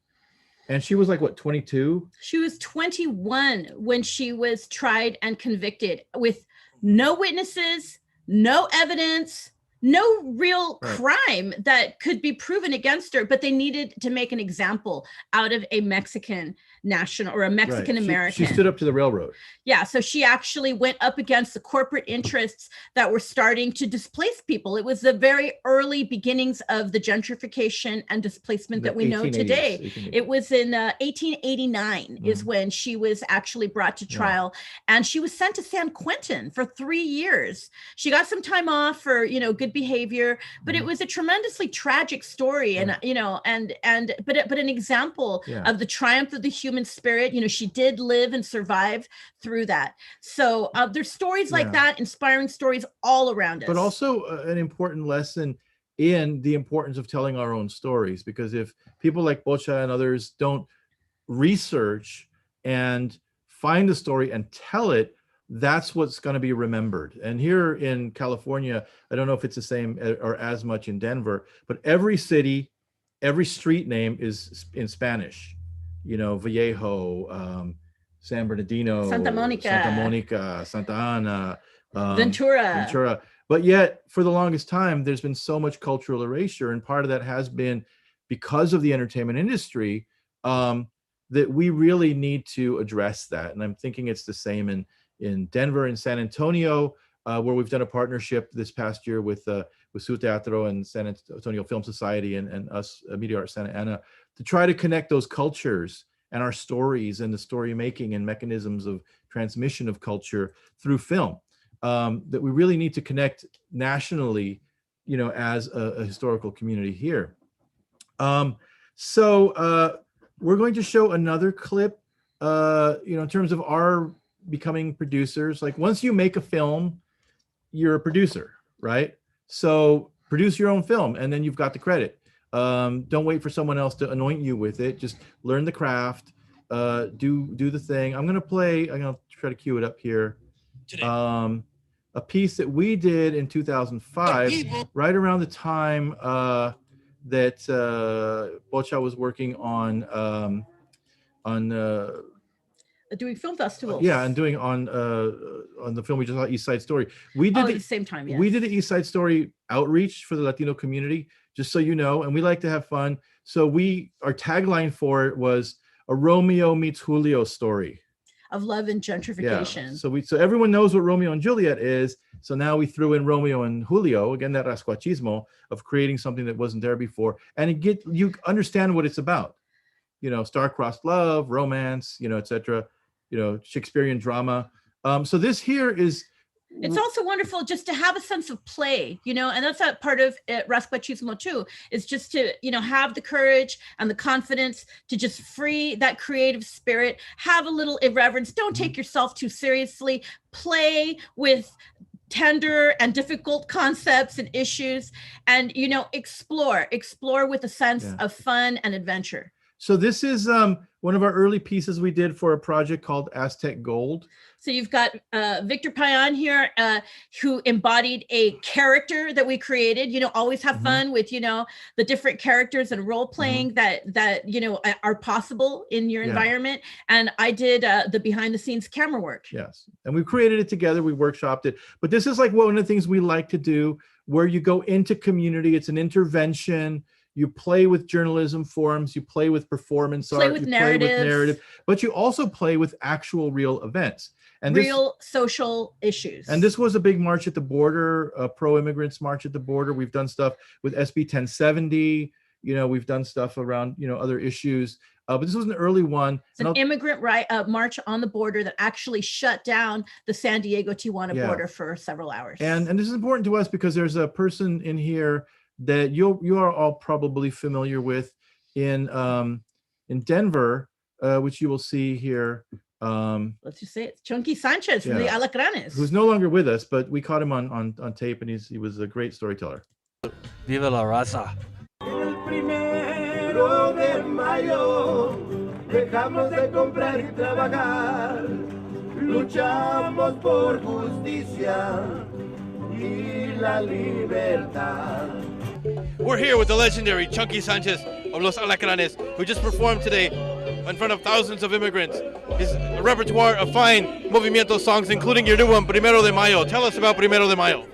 And she was like, what, 22? She was 21 when she was tried and convicted with no witnesses, no evidence, no real crime that could be proven against her, but they needed to make an example out of a Mexican national or a Mexican American. She stood up to the railroad. Yeah, so she actually went up against the corporate interests that were starting to displace people. It was the very early beginnings of the gentrification and displacement that we know today. It was in 1889 is when she was actually brought to trial, and she was sent to San Quentin for 3 years. She got some time off for, good behavior, but it was a tremendously tragic story, and but an example of the triumph of the human spirit. She did live and survive through that. So there's stories like that, inspiring stories all around us. But also an important lesson in the importance of telling our own stories, because if people like Bocha and others don't research and find a story and tell it, that's what's going to be remembered. And here in California, I don't know if it's the same or as much in Denver, but every city, every street name is in Spanish. You know, Vallejo, San Bernardino, Santa Monica, Santa Ana, Ventura. But yet, for the longest time, there's been so much cultural erasure, and part of that has been because of the entertainment industry, that we really need to address that. And I'm thinking it's the same in Denver and San Antonio, where we've done a partnership this past year with Su Teatro and San Antonio Film Society and us, Media Art Santa Ana, to try to connect those cultures and our stories and the story making and mechanisms of transmission of culture through film. That we really need to connect nationally, you know, as a historical community here. So we're going to show another clip, you know, in terms of our becoming producers. Like, once you make a film, you're a producer, right? So produce your own film and then you've got the credit. Don't wait for someone else to anoint you with it. Just learn the craft, do the thing. I'm gonna try to cue it up here. A piece that we did in 2005, right around the time that Bocha was working on doing film festivals. Yeah, and doing on the film we just saw, East Side Story. We did at the same time. Yes. We did the East Side Story outreach for the Latino community, just so you know, and we like to have fun. So our tagline for it was a Romeo meets Julio story of love and gentrification. Yeah. So everyone knows what Romeo and Juliet is. So now we threw in Romeo and Julio, again, that rascuachismo of creating something that wasn't there before. And you understand what it's about. You know, star-crossed love, romance, you know, etc. You know, Shakespearean drama. So this here is... It's also wonderful just to have a sense of play, you know, and that's a part of rascuachismo too, is just to, you know, have the courage and the confidence to just free that creative spirit, have a little irreverence, don't take yourself too seriously, play with tender and difficult concepts and issues, and, you know, explore with a sense of fun and adventure. So this is one of our early pieces we did for a project called Aztec Gold. So you've got Victor Payan here, who embodied a character that we created. You know, always have fun with, you know, the different characters and role playing that you know are possible in your environment. And I did the behind the scenes camera work. Yes, and we created it together. We workshopped it. But this is like one of the things we like to do, where you go into community. It's an intervention. You play with journalism forms, you play with performance art, you play with narrative, but you also play with actual real events. And real social issues. And this was a big march at the border, a pro-immigrants march at the border. We've done stuff with SB 1070, you know, we've done stuff around, you know, other issues. But this was an early one. It's an immigrant march on the border that actually shut down the San Diego-Tijuana border for several hours. And this is important to us because there's a person in here that you are all probably familiar with in Denver, which you will see here. Let's just say it's Chunky Sanchez from the Alacranes, who's no longer with us, but we caught him on tape, and he was a great storyteller. Viva la raza. El 1 de mayo dejamos de comprar y trabajar, luchamos por justicia y la libertad. We're here with the legendary Chunky Sanchez of Los Alacranes, who just performed today in front of thousands of immigrants. His repertoire of fine movimiento songs, including your new one, Primero de Mayo. Tell us about Primero de Mayo.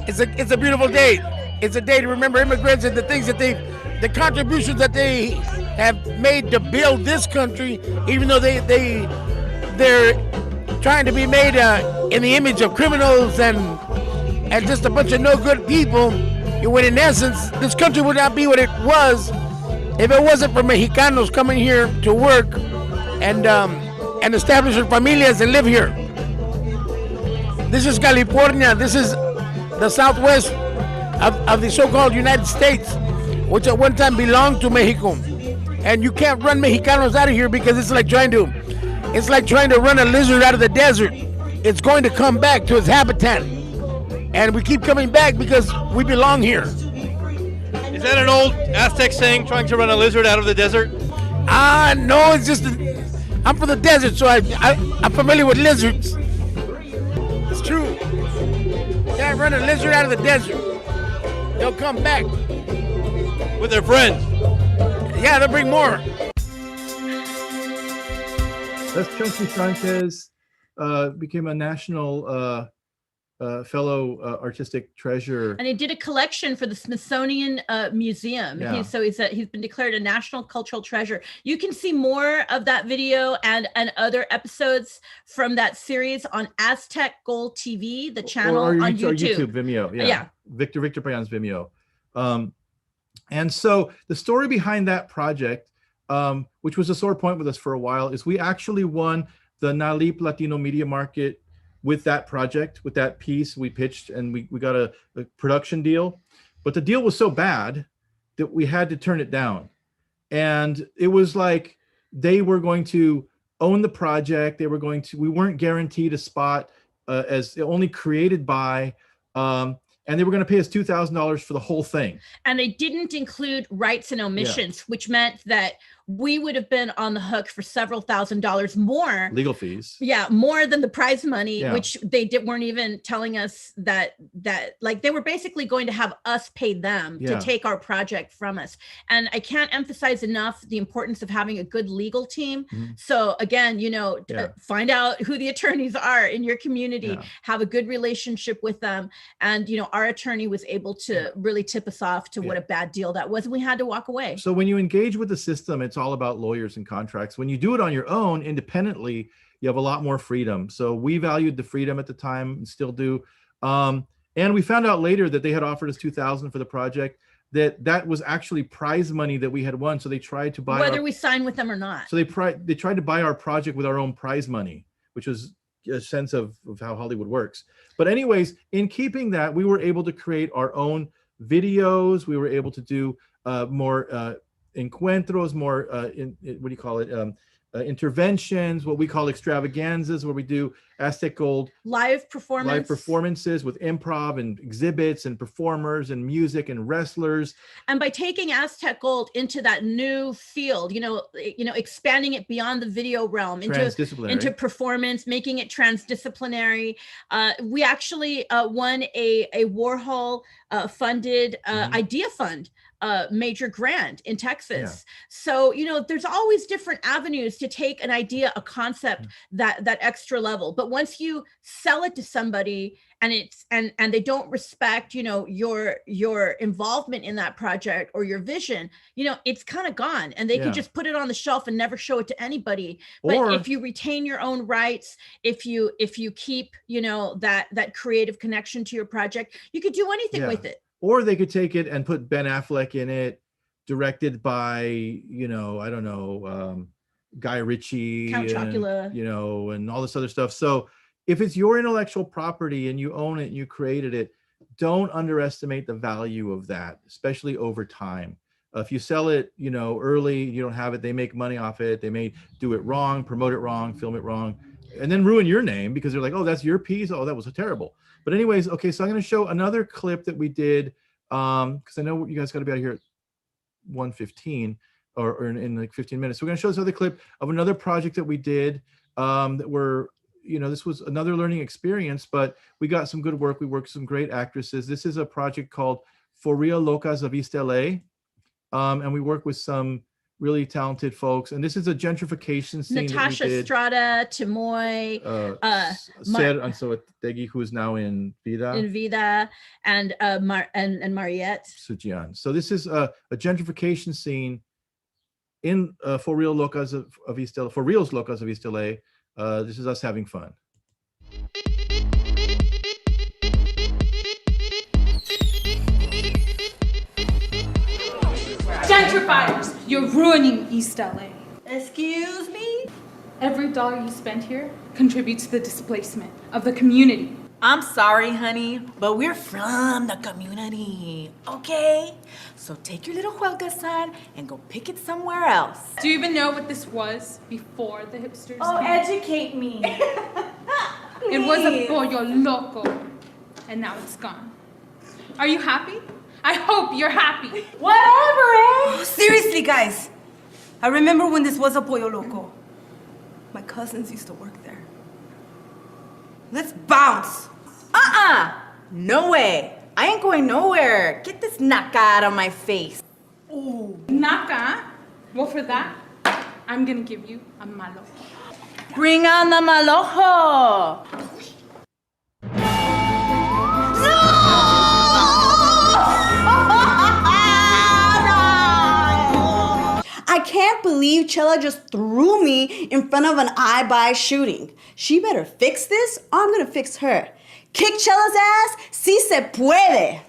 It's a beautiful day. It's a day to remember immigrants and the things that the contributions that they have made to build this country, even though they're trying to be made in the image of criminals and just a bunch of no good people. When in essence, this country would not be what it was if it wasn't for Mexicanos coming here to work and establish their familias and live here. This is California. This is the southwest of the so-called United States, which at one time belonged to Mexico. And you can't run Mexicanos out of here because it's like trying to run a lizard out of the desert. It's going to come back to its habitat. And we keep coming back because we belong here. that an old Aztec saying, trying to run a lizard out of the desert? No, it's just I'm from the desert, so I'm familiar with lizards. It's true. Can't run a lizard out of the desert. They'll come back. With their friends? Yeah, they'll bring more. That's Chunky Sanchez, became a national fellow artistic treasure. And he did a collection for the Smithsonian Museum. Yeah. He's been declared a national cultural treasure. You can see more of that video and other episodes from that series on Aztec Gold TV, the channel or on YouTube, YouTube. or YouTube, Vimeo. Yeah. Yeah. Victor Payan's Vimeo. And so the story behind that project, which was a sore point with us for a while, is we actually won the NALIP Latino Media Market with that project, with that piece. We pitched and we got a production deal, but the deal was so bad that we had to turn it down. And it was like they were going to own the project. We weren't guaranteed a spot as only created by, and they were going to pay us $2,000 for the whole thing. And they didn't include rights and omissions, which meant that we would have been on the hook for several $1,000s more. Legal fees. Yeah, more than the prize money, Yeah. which they weren't even telling us that like they were basically going to have us pay them Yeah. to take our project from us. And I can't emphasize enough the importance of having a good legal team. Mhm. So again, Yeah. find out who the attorneys are in your community, Yeah. have a good relationship with them. And, our attorney was able to really tip us off to what a bad deal that was. And we had to walk away. So when you engage with the system, it's all about lawyers and contracts. When you do it on your own, independently, you have a lot more freedom. So we valued the freedom at the time and still do. And we found out later that they had offered us $2,000 for the project, that was actually prize money that we had won. So they tried to buy whether we sign with them or not. So they tried to buy our project with our own prize money, which was a sense of how Hollywood works. But anyways, in keeping that, we were able to create our own videos. We were able to do more encuentros, more interventions, what we call extravaganzas, where we do Aztec Gold live performances with improv and exhibits and performers and music and wrestlers. And by taking Aztec Gold into that new field, expanding it beyond the video realm into performance, making it transdisciplinary, we actually won a Warhol funded idea fund major grant in Texas. So, there's always different avenues to take an idea, a concept, that extra level. But once you sell it to somebody and they don't respect, your involvement in that project or your vision, it's kind of gone, and they can just put it on the shelf and never show it to anybody. But if you retain your own rights, if you keep, that creative connection to your project, you could do anything with it. Or they could take it and put Ben Affleck in it, directed by, Guy Ritchie, Count Chocula, and all this other stuff. So if it's your intellectual property and you own it and you created it, don't underestimate the value of that, especially over time. If you sell it, early, you don't have it, they make money off it. They may do it wrong, promote it wrong, film it wrong, and then ruin your name because they're like, oh, that's your piece. Oh, that was terrible. But anyways, okay, so I'm going to show another clip that we did because I know you guys got to be out of here at 1:15 or in like 15 minutes. So we're going to show this other clip of another project that we did that were, this was another learning experience, but we got some good work. We worked with some great actresses. This is a project called For Real Locas of East LA. And we work with some really talented folks. And this is a gentrification scene. Natasha Estrada, Timoy, Ser Anzoategui, who is now in Vida. And Mariette Sujian. So this is a gentrification scene in For Real Locas of East LA. For Reals Locas of East LA. This is us having fun. Gentrifiers, you're ruining East LA. Excuse me? Every dollar you spend here contributes to the displacement of the community. I'm sorry, honey, but we're from the community, okay? So take your little huelga sign and go pick it somewhere else. Do you even know what this was before the hipsters? Oh, came? educate me. It was a pollo loco, and now it's gone. Are you happy? I hope you're happy. Whatever, eh? Seriously, guys. I remember when this was a Pollo Loco. My cousins used to work there. Let's bounce. No way. I ain't going nowhere. Get this naca out of my face. Ooh. Naka? Well, for that, I'm gonna give you a malojo. Bring on the malojo. I can't believe Chela just threw me in front of an I-Buy shooting. She better fix this, or I'm gonna fix her. Kick Chela's ass, si se puede.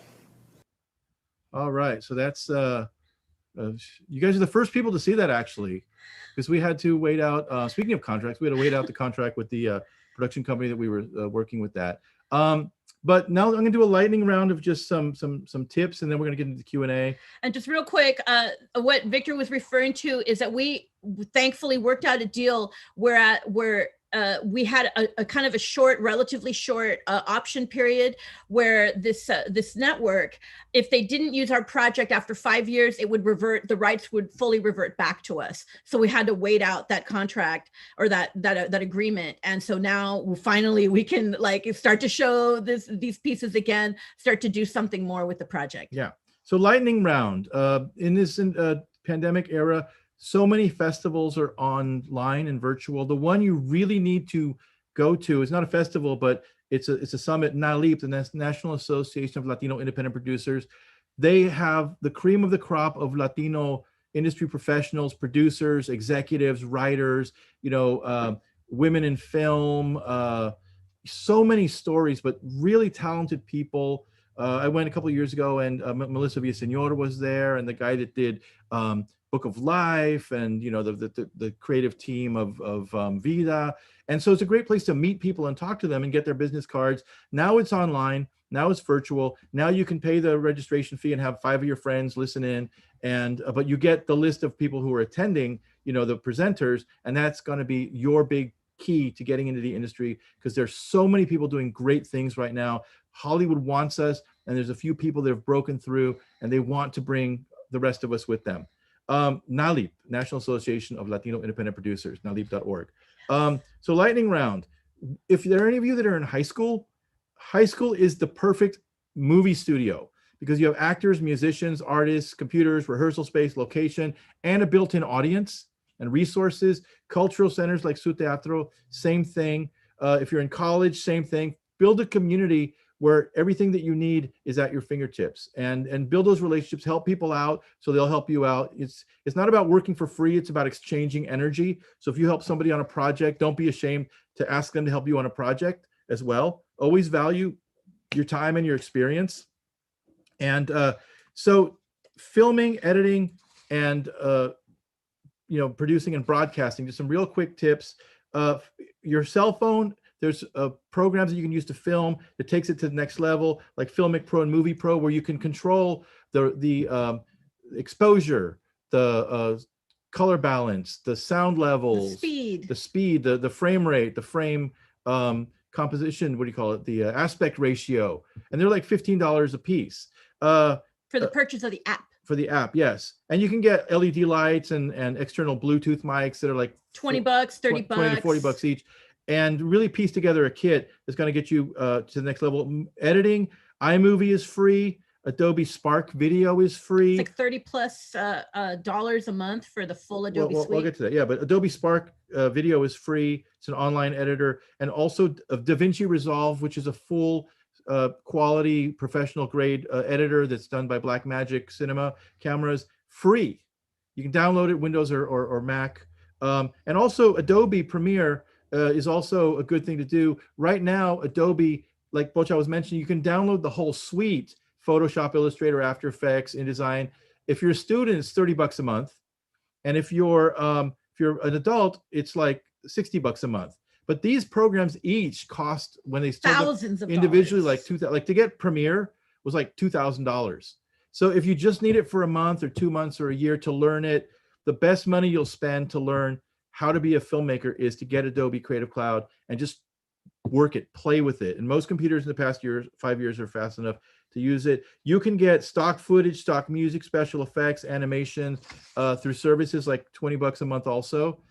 All right, so that's you guys are the first people to see that, actually, because we had to wait out. Speaking of contracts, we had to wait out the contract with the production company that we were working with. That. But now I'm going to do a lightning round of just some tips, and then we're going to get into the Q&A. And just real quick, what Victor was referring to is that we thankfully worked out a deal where we had a kind of a short, relatively short option period where this network, if they didn't use our project after 5 years, it would revert, the rights would fully revert back to us. So we had to wait out that contract or that agreement. And so now finally we can like start to show these pieces again, start to do something more with the project. Yeah. So lightning round, in this pandemic era, so many festivals are online and virtual. The one you really need to go to is not a festival, but it's a summit, NALIP, the National Association of Latino Independent Producers. They have the cream of the crop of Latino industry professionals, producers, executives, writers, women in film, so many stories, but really talented people. I went a couple of years ago, and Melissa Villaseñor was there, and the guy that did Book of Life, and the creative team of Vida. And so it's a great place to meet people and talk to them and get their business cards. Now it's online. Now it's virtual. Now you can pay the registration fee and have 5 of your friends listen in, and but you get the list of people who are attending, the presenters, and that's going to be your big key to getting into the industry, because there's so many people doing great things right now. Hollywood wants us, and there's a few people that have broken through, and they want to bring the rest of us with them. NALIP, National Association of Latino Independent Producers, nalip.org. So lightning round. If there are any of you that are in high school is the perfect movie studio, because you have actors, musicians, artists, computers, rehearsal space, location, and a built-in audience and resources. Cultural centers like Su Teatro, same thing. If you're in college, same thing. Build a community where everything that you need is at your fingertips, and build those relationships, help people out so they'll help you out. It's not about working for free, it's about exchanging energy. So if you help somebody on a project, don't be ashamed to ask them to help you on a project as well. Always value your time and your experience. And so filming, editing, and producing and broadcasting, just some real quick tips. Your cell phone, there's programs that you can use to film that takes it to the next level, like Filmic Pro and Movie Pro, where you can control the exposure, the color balance, the sound levels, the speed, the frame rate, the frame composition, what do you call it? The aspect ratio. And they're like $15 a piece. For the purchase of the app. For the app, yes. And you can get LED lights and external Bluetooth mics that are like $20, $30, 20 to $40 each, and really piece together a kit that's going to get you to the next level. Editing, iMovie is free. Adobe Spark Video is free. It's like $30+ dollars a month for the full Adobe suite. We'll get to that. Yeah, but Adobe Spark Video is free. It's an online editor. And also DaVinci Resolve, which is a full quality professional grade editor that's done by Blackmagic Cinema cameras, free. You can download it, Windows or Mac. And also Adobe Premiere is also a good thing to do. Right now, Adobe, like Bocha was mentioning, you can download the whole suite, Photoshop, Illustrator, After Effects, InDesign. If you're a student, it's $30 a month. And if you're an adult, it's like $60 a month. But these programs each cost, when they thousands of individually, dollars. like $2,000. Like to get Premiere was like $2,000. So if you just need it for a month or 2 months or a year to learn it, the best money you'll spend to learn how to be a filmmaker is to get Adobe Creative Cloud and just work it, play with it. And most computers in the past 5 years are fast enough to use it. You can get stock footage, stock music, special effects, animation through services like $20 a month also.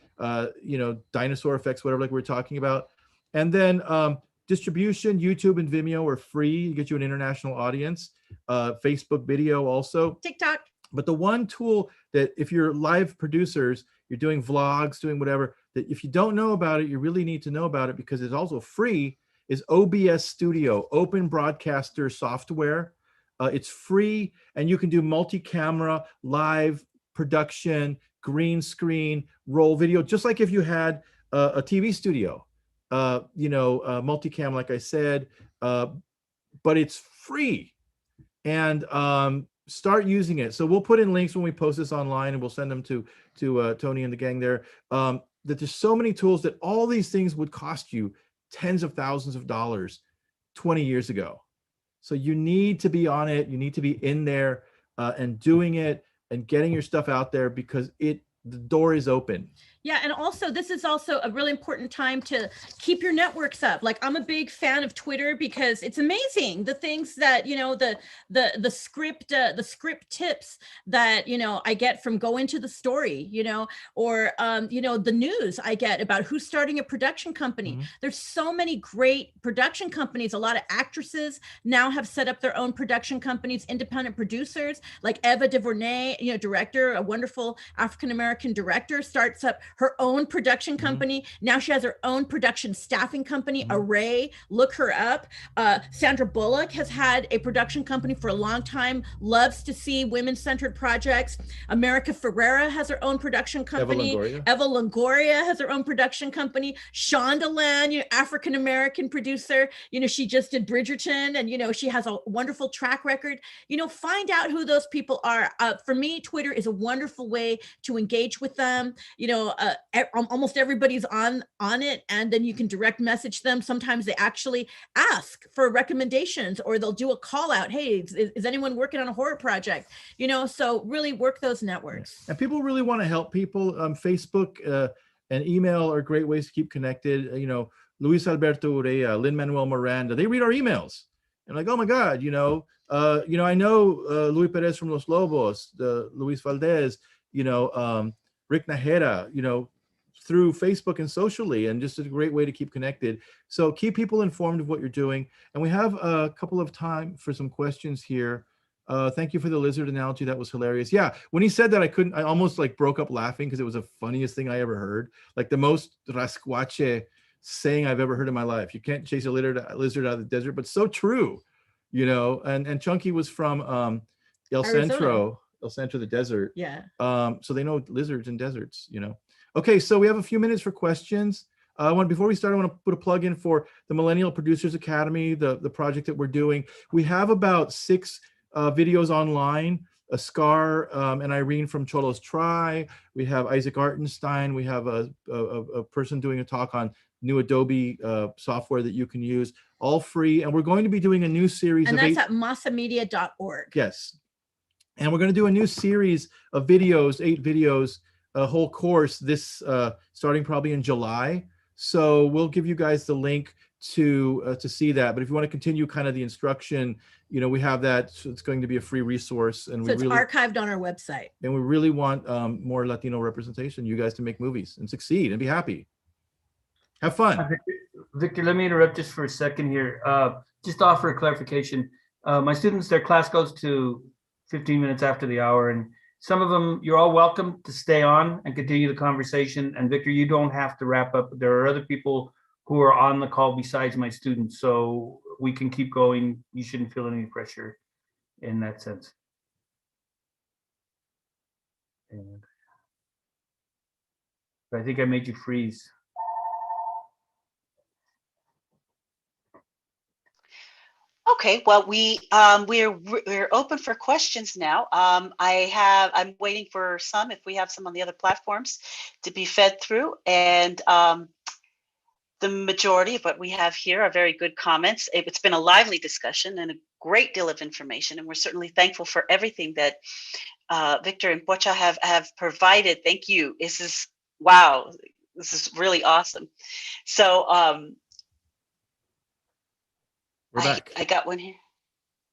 Dinosaur effects, whatever like we were talking about. And then distribution, YouTube and Vimeo are free. You get you an international audience. Facebook video also. TikTok. But the one tool that if you're live producers, you're doing vlogs, doing whatever, that if you don't know about it, you really need to know about it because it's also free, is OBS Studio, Open Broadcaster Software. It's free and you can do multi-camera, live production, green screen, roll video, just like if you had a TV studio, multicam, like I said, but it's free. And start using it. So we'll put in links when we post this online and we'll send them to Tony and the gang there. That there's so many tools that all these things would cost you tens of thousands of dollars 20 years ago. So you need to be on it. You need to be in there and doing it and getting your stuff out there because the door is open. Yeah, and also this is also a really important time to keep your networks up. Like I'm a big fan of Twitter because it's amazing the things that the script tips that I get from going to the story, or the news I get about who's starting a production company. Mm-hmm. There's so many great production companies. A lot of actresses now have set up their own production companies, independent producers like Eva DuVernay, director, a wonderful African-American director, starts up her own production company. Mm-hmm. Now she has her own production staffing company, mm-hmm. Array. Look her up. Sandra Bullock has had a production company for a long time, loves to see women-centered projects. America Ferrera has her own production company. Eva Longoria has her own production company. Shondaland, African-American producer, she just did Bridgerton and, she has a wonderful track record. Find out who those people are. For me, Twitter is a wonderful way to engage with them. Almost everybody's on it, and then you can direct message them. Sometimes they actually ask for recommendations or they'll do a call out. Hey, is anyone working on a horror project? So really work those networks. And people really want to help people. Facebook and email are great ways to keep connected. Luis Alberto Urea, Lin-Manuel Miranda, they read our emails. And like, oh my God, I know Luis Perez from Los Lobos, Luis Valdez, Rick Najera, through Facebook and socially, and just a great way to keep connected. So keep people informed of what you're doing. And we have a couple of time for some questions here. Thank you for the lizard analogy. That was hilarious. Yeah, when he said that, I almost like broke up laughing because it was the funniest thing I ever heard. Like the most rascuache saying I've ever heard in my life. You can't chase a lizard out of the desert, but so true, and Chunky was from El Centro, the desert. Yeah. So they know lizards and deserts, Okay, so we have a few minutes for questions. Before we start, I want to put a plug in for the Millennial Producers Academy, the project that we're doing. We have about 6 videos online. Scar and Irene from Cholos Try. We have Isaac Artenstein. We have a person doing a talk on new Adobe software that you can use, all free. And we're going to be doing a new series. And that's at massamedia.org. Yes. And we're going to do a new series of videos, 8 videos, a whole course this starting probably in July. So we'll give you guys the link to see that. But if you want to continue kind of the instruction, we have that. So it's going to be a free resource. And it's archived on our website. And we really want more Latino representation, you guys to make movies and succeed and be happy. Have fun. Victor, let me interrupt just for a second here. Just to offer a clarification. My students, their class goes to 15 minutes after the hour, and some of them, you're all welcome to stay on and continue the conversation. And Victor, you don't have to wrap up. There are other people who are on the call besides my students, so we can keep going. You shouldn't feel any pressure in that sense. And I think I made you freeze. Okay, well, we're open for questions now. I'm waiting for some, if we have some on the other platforms, to be fed through, and the majority of what we have here are very good comments. It's been a lively discussion and a great deal of information, and we're certainly thankful for everything that Victor and Pocha have provided. Thank you. This is wow. This is really awesome. So. We're back. I got one here.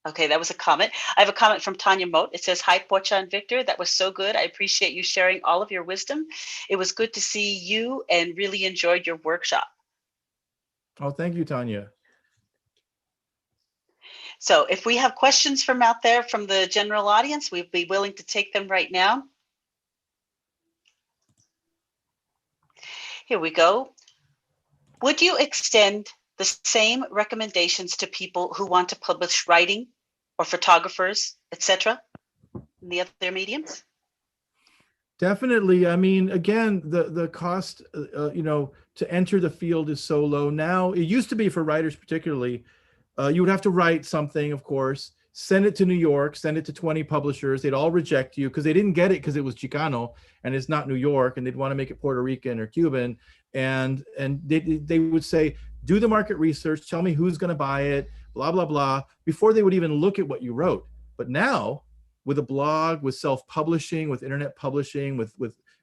Okay, that was a comment. I have a comment from Tanya Moat. It says, hi, Pocha and Victor. That was so good. I appreciate you sharing all of your wisdom. It was good to see you and really enjoyed your workshop. Oh, thank you, Tanya. So if we have questions from out there from the general audience, we'd be willing to take them right now. Here we go. Would you extend the same recommendations to people who want to publish writing or photographers, etc., in the other mediums? Definitely. I mean, again, the cost, to enter the field is so low now. It used to be for writers particularly. You would have to write something, of course, send it to New York, send it to 20 publishers. They'd all reject you because they didn't get it because it was Chicano and it's not New York, and they'd want to make it Puerto Rican or Cuban. And they would say, do the market research, tell me who's going to buy it, blah, blah, blah, before they would even look at what you wrote. But now, with a blog, with self-publishing, with internet publishing, with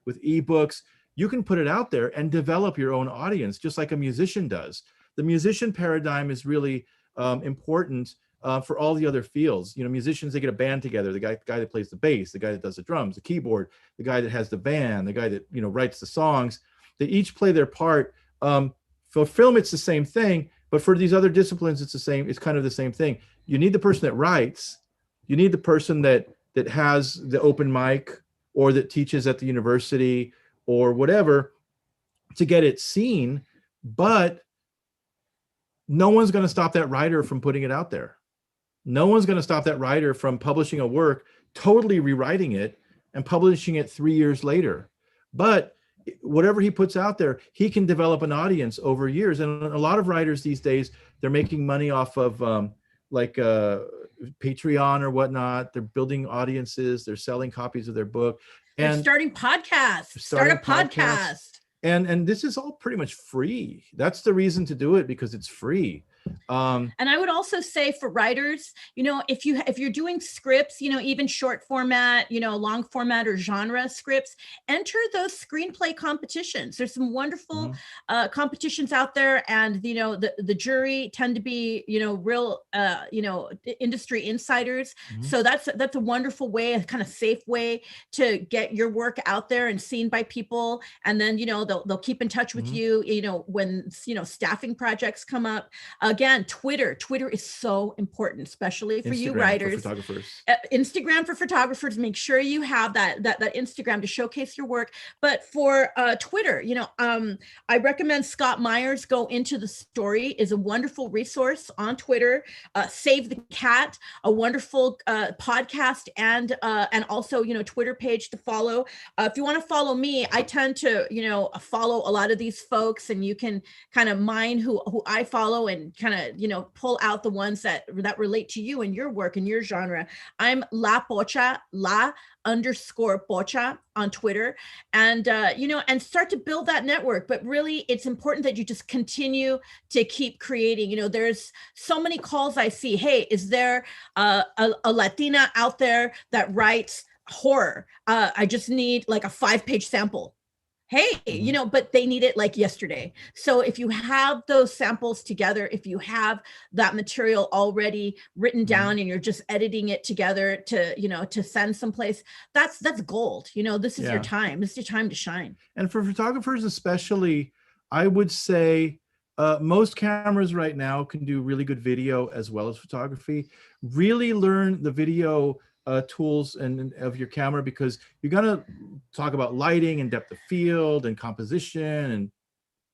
ebooks, you can put it out there and develop your own audience, just like a musician does. The musician paradigm is really important for all the other fields. Musicians, they get a band together, the guy that plays the bass, the guy that does the drums, the keyboard, the guy that has the band, the guy that writes the songs. They each play their part. For film, it's the same thing, but for these other disciplines, it's kind of the same thing. You need the person that writes, you need the person that has the open mic or that teaches at the university or whatever to get it seen, but no one's going to stop that writer from putting it out there. No one's going to stop that writer from publishing a work, totally rewriting it and publishing it 3 years later. But whatever he puts out there, he can develop an audience over years. And a lot of writers these days, they're making money off of Patreon or whatnot. They're building audiences. They're selling copies of their book. And they're starting podcasts. Start a podcast. And this is all pretty much free. That's the reason to do it, because it's free. And I would also say for writers, if you're doing scripts, even short format, long format or genre scripts, enter those screenplay competitions. There's some wonderful competitions out there, and the jury tend to be real industry insiders. So that's a wonderful way, a kind of safe way to get your work out there and seen by people. And then they'll keep in touch with you, when staffing projects come up. Again, Twitter is so important, especially for you writers. For photographers. Instagram for photographers. Make sure you have that Instagram to showcase your work. But for Twitter, I recommend Scott Meyers' Go Into the Story is a wonderful resource on Twitter. Save the Cat, a wonderful podcast and also Twitter page to follow. If you want to follow me, I tend to follow a lot of these folks, and you can kind of mine who I follow and kind of pull out the ones that relate to you and your work and your genre. I'm _Pocha on Twitter, and and start to build that network. But really, it's important that you just continue to keep creating. There's so many calls I see. Hey, is there a Latina out there that writes horror? I just need like a 5-page sample. Hey, but they need it like yesterday. So if you have those samples together, if you have that material already written down and you're just editing it together to send someplace, that's gold. This is your time. This is your time to shine. And for photographers especially, I would say most cameras right now can do really good video as well as photography. Really learn the video tools and of your camera, because you're gonna talk about lighting and depth of field and composition and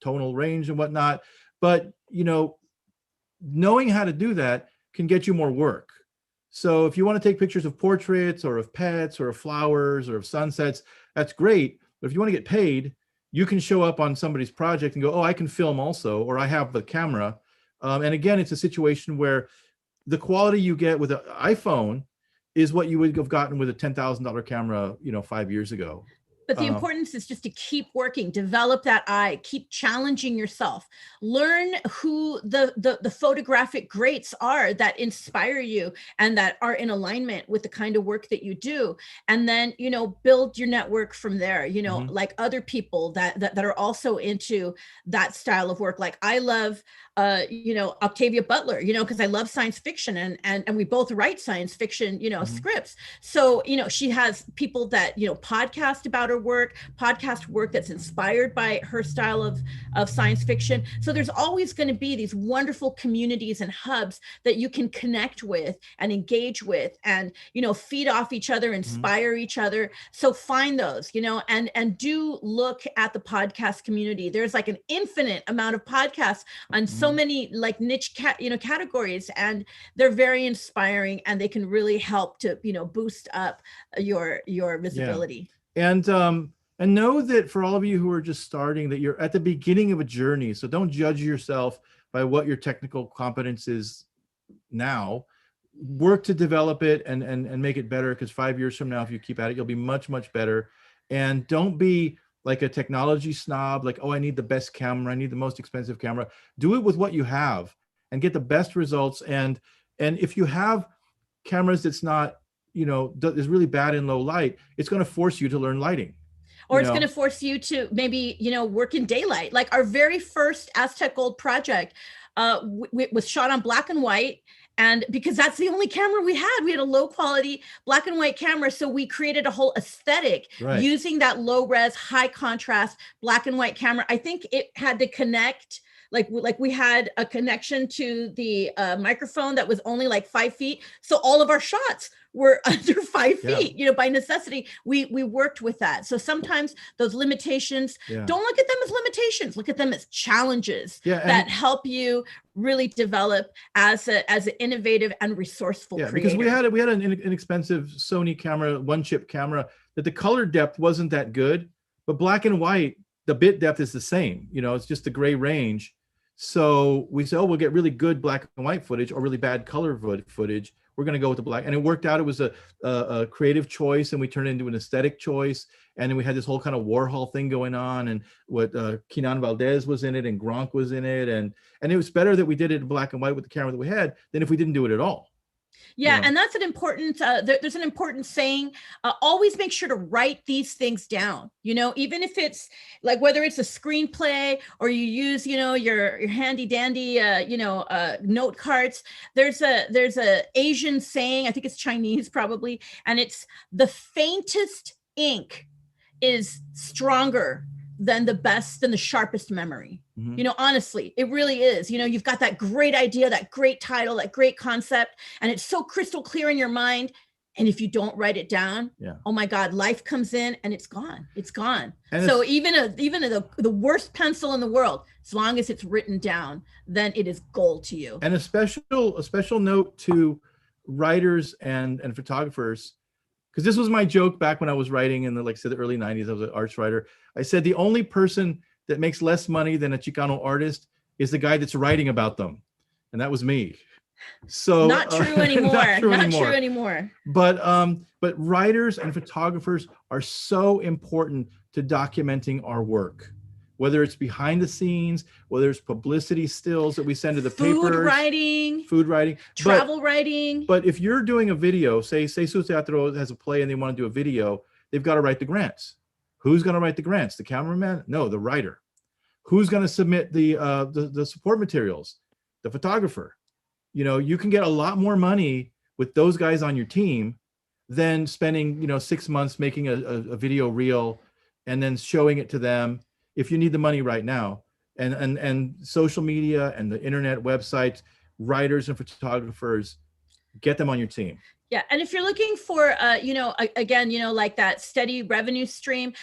tonal range and whatnot. But knowing how to do that can get you more work. So if you want to take pictures of portraits or of pets or of flowers or of sunsets, that's great. But if you want to get paid, you can show up on somebody's project and go, oh, I can film also, or I have the camera. And again, it's a situation where the quality you get with an iPhone is what you would have gotten with a $10,000 camera, 5 years ago. But the importance is just to keep working, develop that eye, keep challenging yourself, learn who the photographic greats are that inspire you and that are in alignment with the kind of work that you do. And then, you know, build your network from there, you know, like other people that are also into that style of work. Like I love, you know, Octavia Butler, you know, because I love science fiction and we both write science fiction, you know, scripts. So, you know, she has people that, you know, podcast about her podcast work that's inspired by her style of science fiction. So there's always going to be these wonderful communities and hubs that you can connect with and engage with and, you know, feed off each other, inspire each other. So find those, you know, and do look at the podcast community. There's like an infinite amount of podcasts on so many like niche categories, and they're very inspiring and they can really help to, you know, boost up your visibility. And know that for all of you who are just starting, that you're at the beginning of a journey. So don't judge yourself by what your technical competence is now. Work to develop it and make it better, because 5 years from now, if you keep at it, you'll be much, much better. And don't be like a technology snob, like, oh, I need the best camera, I need the most expensive camera. Do it with what you have and get the best results. And if you have cameras that's not, you know, is really bad in low light, it's going to force you to learn lighting. Or it's going to force you to maybe, you know, work in daylight. Like our very first Aztec Gold project was shot on black and white. And because that's the only camera we had a low quality black and white camera. So we created a whole aesthetic using that low res, high contrast black and white camera. I think it had to connect, like we had a connection to the microphone that was only like 5 feet. So all of our shots were under 5 feet, you know, by necessity. We worked with that. So sometimes those limitations, don't look at them as limitations, look at them as challenges that help you really develop as an innovative and resourceful creator. Because we had an inexpensive Sony camera, one chip camera, that the color depth wasn't that good, but black and white, the bit depth is the same, you know, it's just the gray range. So we said, oh, we'll get really good black and white footage or really bad color footage. We're going to go with the black. And it worked out. It was a creative choice, and we turned it into an aesthetic choice. And then we had this whole kind of Warhol thing going on, and what Kenan Valdez was in it and Gronk was in it. And it was better that we did it in black and white with the camera that we had than if we didn't do it at all. Yeah, and that's an important, there's an important saying, always make sure to write these things down, you know, even if it's like, whether it's a screenplay or you use, you know, your handy dandy, note cards. There's a Asian saying, I think it's Chinese probably, and it's the faintest ink is stronger than the sharpest memory. You know, honestly, it really is. You know, you've got that great idea, that great title, that great concept, and it's so crystal clear in your mind. And if you don't write it down, oh my God, life comes in and it's gone. It's gone. And so even the worst pencil in the world, as long as it's written down, then it is gold to you. And a special note to writers and photographers, because this was my joke back when I was writing in the early 90s. I was an arts writer. I said the only person that makes less money than a Chicano artist is the guy that's writing about them, and that was me. So not true anymore. Not true anymore. But writers and photographers are so important to documenting our work, whether it's behind the scenes, whether it's publicity stills that we send to the papers, food writing, travel writing. But if you're doing a video, say Su Teatro has a play and they want to do a video, they've got to write the grants. Who's going to write the grants? The cameraman? No, the writer. Who's going to submit the support materials? The photographer. You know, you can get a lot more money with those guys on your team than spending, 6 months making a video reel and then showing it to them if you need the money right now. And social media and the internet websites, writers and photographers, get them on your team. Yeah. And if you're looking for, again, like that steady revenue stream,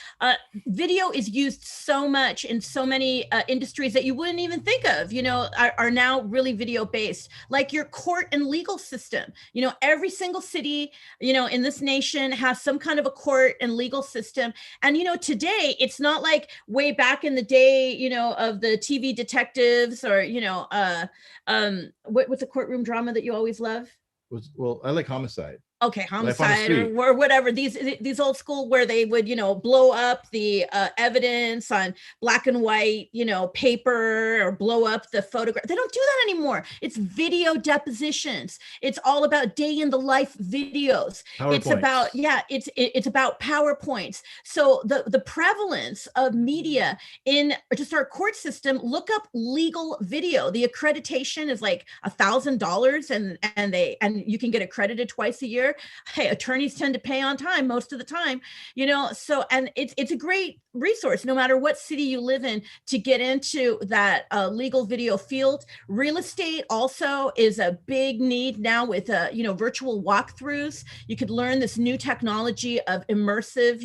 video is used so much in so many industries that you wouldn't even think of, are now really video based, like your court and legal system. Every single city, in this nation has some kind of a court and legal system. And, today it's not like way back in the day, of the TV detectives or, what's a courtroom drama that you always love? Well, I like Homicide. Okay, on the homicide street. or whatever, these old school where they would, blow up the evidence on black and white, paper, or blow up the photograph. They don't do that anymore. It's video depositions. It's all about day in the life videos. It's about, it's about PowerPoints. So the prevalence of media in just our court system, look up legal video. The accreditation is like $1,000 and you can get accredited twice a year. Hey, attorneys tend to pay on time most of the time, so, and it's a great resource no matter what city you live in to get into that legal video field. Real estate also is a big need now with virtual walkthroughs. You could learn this new technology of immersive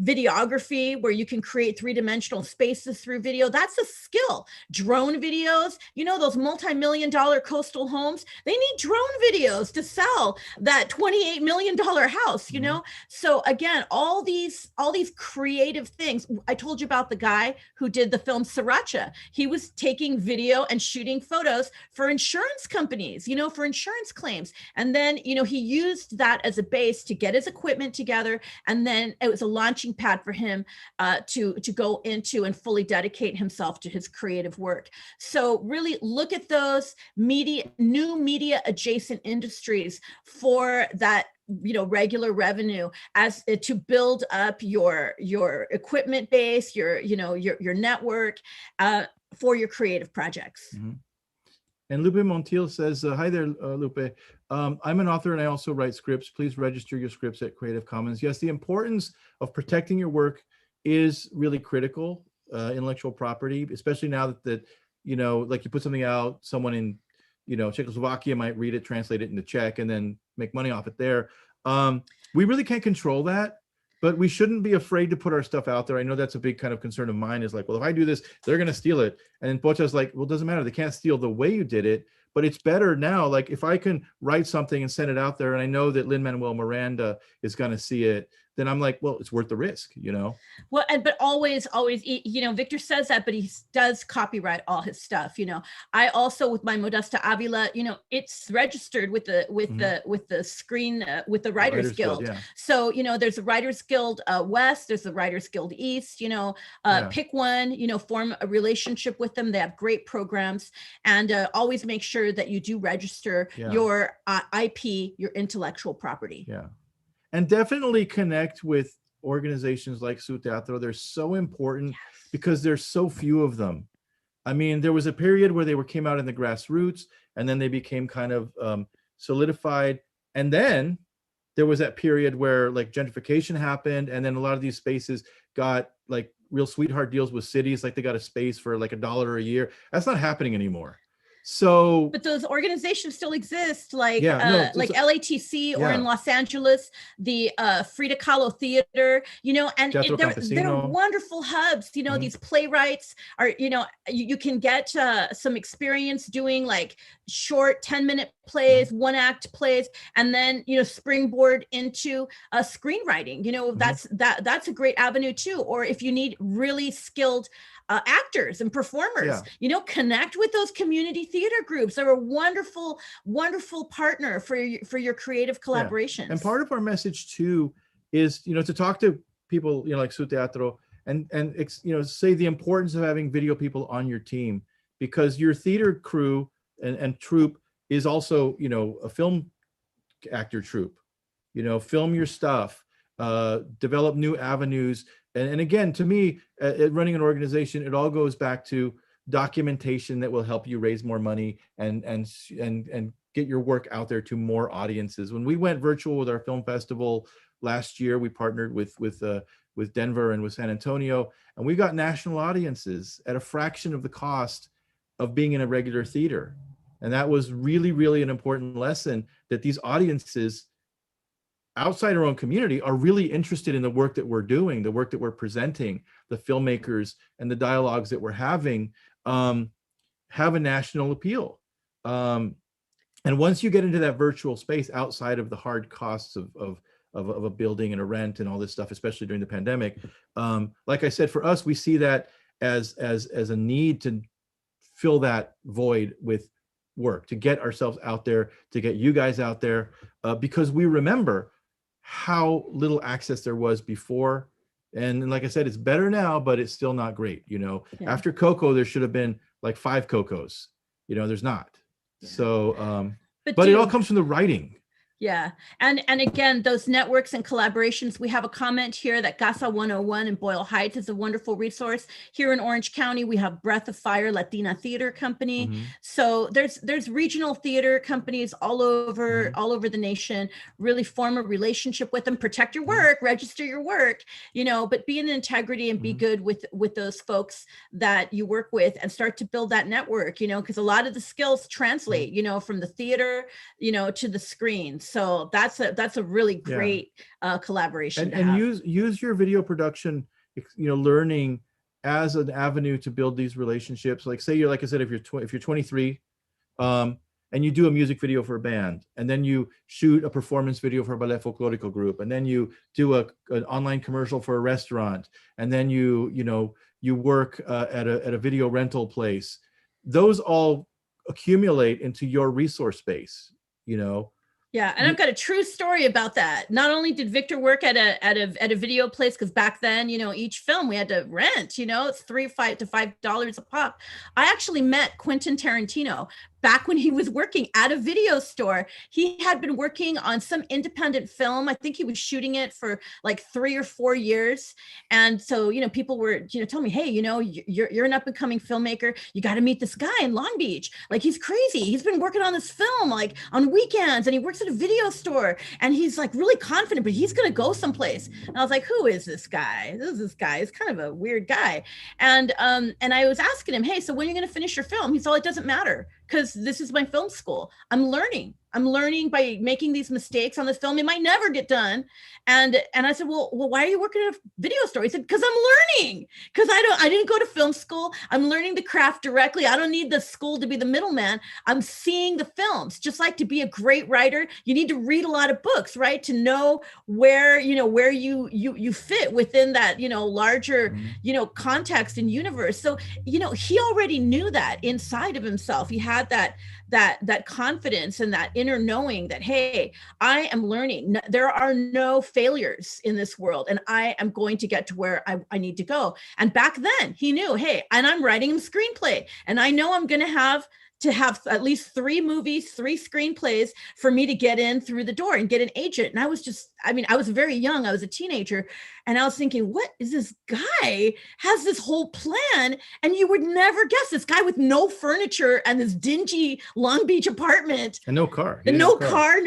videography, where you can create three-dimensional spaces through video. That's a skill. Drone videos, those multi-million-dollar coastal homes, they need drone videos to sell that $28 million house, So again, all these creative things. I told you about the guy who did the film Sriracha. He was taking video and shooting photos for insurance companies, for insurance claims. And then, he used that as a base to get his equipment together. And then it was a launching pad for him to go into and fully dedicate himself to his creative work. So really look at those new media adjacent industries for that regular revenue as to build up your equipment base, your network for your creative projects. Mm-hmm. And Lupe Montiel says, hi there, Lupe. I'm an author and I also write scripts. Please register your scripts at Creative Commons. Yes, the importance of protecting your work is really critical, intellectual property, especially now that like you put something out, someone in Czechoslovakia might read it, translate it into Czech, and then make money off it there. We really can't control that, but we shouldn't be afraid to put our stuff out there. I know that's a big kind of concern of mine, is like, well, if I do this, they're going to steal it. And Pocha's like, well, it doesn't matter. They can't steal the way you did it, but it's better now. Like if I can write something and send it out there, and I know that Lin-Manuel Miranda is going to see it, then I'm like, well, it's worth the risk, Well, but always, Victor says that, but he does copyright all his stuff. I also, with my Modesta Avila, it's registered with the screen, with the Writers Guild. Yeah. So, there's a Writers Guild West, there's the Writers Guild East, pick one, form a relationship with them. They have great programs, and always make sure that you do register your IP, your intellectual property. Yeah. And definitely connect with organizations like Su Teatro. They're so important because there's so few of them. I mean, there was a period where they came out in the grassroots, and then they became kind of solidified. And then there was that period where like gentrification happened, and then a lot of these spaces got like real sweetheart deals with cities, like they got a space for like $1 a year. That's not happening anymore. So, but those organizations still exist, like like LATC, or in Los Angeles, the Frida Kahlo Theater, and they're wonderful hubs. These playwrights are, you can get some experience doing like short 10-minute plays, one-act plays, and then springboard into screenwriting. That's a great avenue too. Or if you need really skilled actors and performers, connect with those community theater groups. They're a wonderful, wonderful partner for your creative collaborations. And part of our message too is, to talk to people, like Su Teatro, and say the importance of having video people on your team, because your theater crew and troupe is also, a film actor troupe. Film your stuff, develop new avenues. And again, to me, running an organization, it all goes back to documentation that will help you raise more money and get your work out there to more audiences. When we went virtual with our film festival last year, we partnered with Denver and with San Antonio, and we got national audiences at a fraction of the cost of being in a regular theater. And that was really, really an important lesson, that these audiences outside our own community are really interested in the work that we're doing, the work that we're presenting, the filmmakers and the dialogues that we're having have a national appeal. And once you get into that virtual space outside of the hard costs of a building and a rent and all this stuff, especially during the pandemic, like I said, for us, we see that as a need to fill that void with work to get ourselves out there, to get you guys out there, because we remember how little access there was before. And like I said, it's better now, but it's still not great. Yeah. After Coco, there should have been like 5 Cocos. There's not. So, but it all comes from the writing. Yeah. And again, those networks and collaborations, we have a comment here that Casa 101 in Boyle Heights is a wonderful resource. Here in Orange County, we have Breath of Fire Latina Theater Company. Mm-hmm. So there's regional theater companies all over the nation. Really form a relationship with them, protect your work, register your work, but be in integrity and be good with those folks that you work with, and start to build that network, because a lot of the skills translate, from the theater, to the screen. So that's a really great collaboration. And use your video production, learning as an avenue to build these relationships. Like say like I said, if you're 23, and you do a music video for a band, and then you shoot a performance video for a ballet folklorico group, and then you do an online commercial for a restaurant, and then you work at a video rental place. Those all accumulate into your resource base. Yeah, and I've got a true story about that. Not only did Victor work at a video place, because back then, each film we had to rent. It's $3 to $5 a pop. I actually met Quentin Tarantino back when he was working at a video store. He had been working on some independent film. I think he was shooting it for like 3 or 4 years. And so, people were, telling me, hey, you're an up and coming filmmaker. You got to meet this guy in Long Beach. Like, he's crazy. He's been working on this film like on weekends, and he works at a video store, and he's like really confident, but he's going to go someplace. And I was like, who is this guy? This guy is kind of a weird guy. And I was asking him, hey, so when are you going to finish your film? He said, it doesn't matter, because this is my film school. I'm learning by making these mistakes on this film. It might never get done. And I said, well, why are you working at a video store? He said, because I'm learning, because I didn't go to film school. I'm learning the craft directly. I don't need the school to be the middleman. I'm seeing the films. Just like to be a great writer, you need to read a lot of books, right? To know where you fit within that, larger, context and universe. So, he already knew that inside of himself. He had that confidence and that inner knowing that, hey, I am learning. There are no failures in this world, and I am going to get to where I need to go. And back then he knew, hey, and I'm writing a screenplay, and I know I'm going to have at least 3 movies, 3 screenplays for me to get in through the door and get an agent. And I was very young. I was a teenager, and I was thinking, what is this guy has this whole plan? And you would never guess this guy with no furniture and this dingy Long Beach apartment and no car, no car,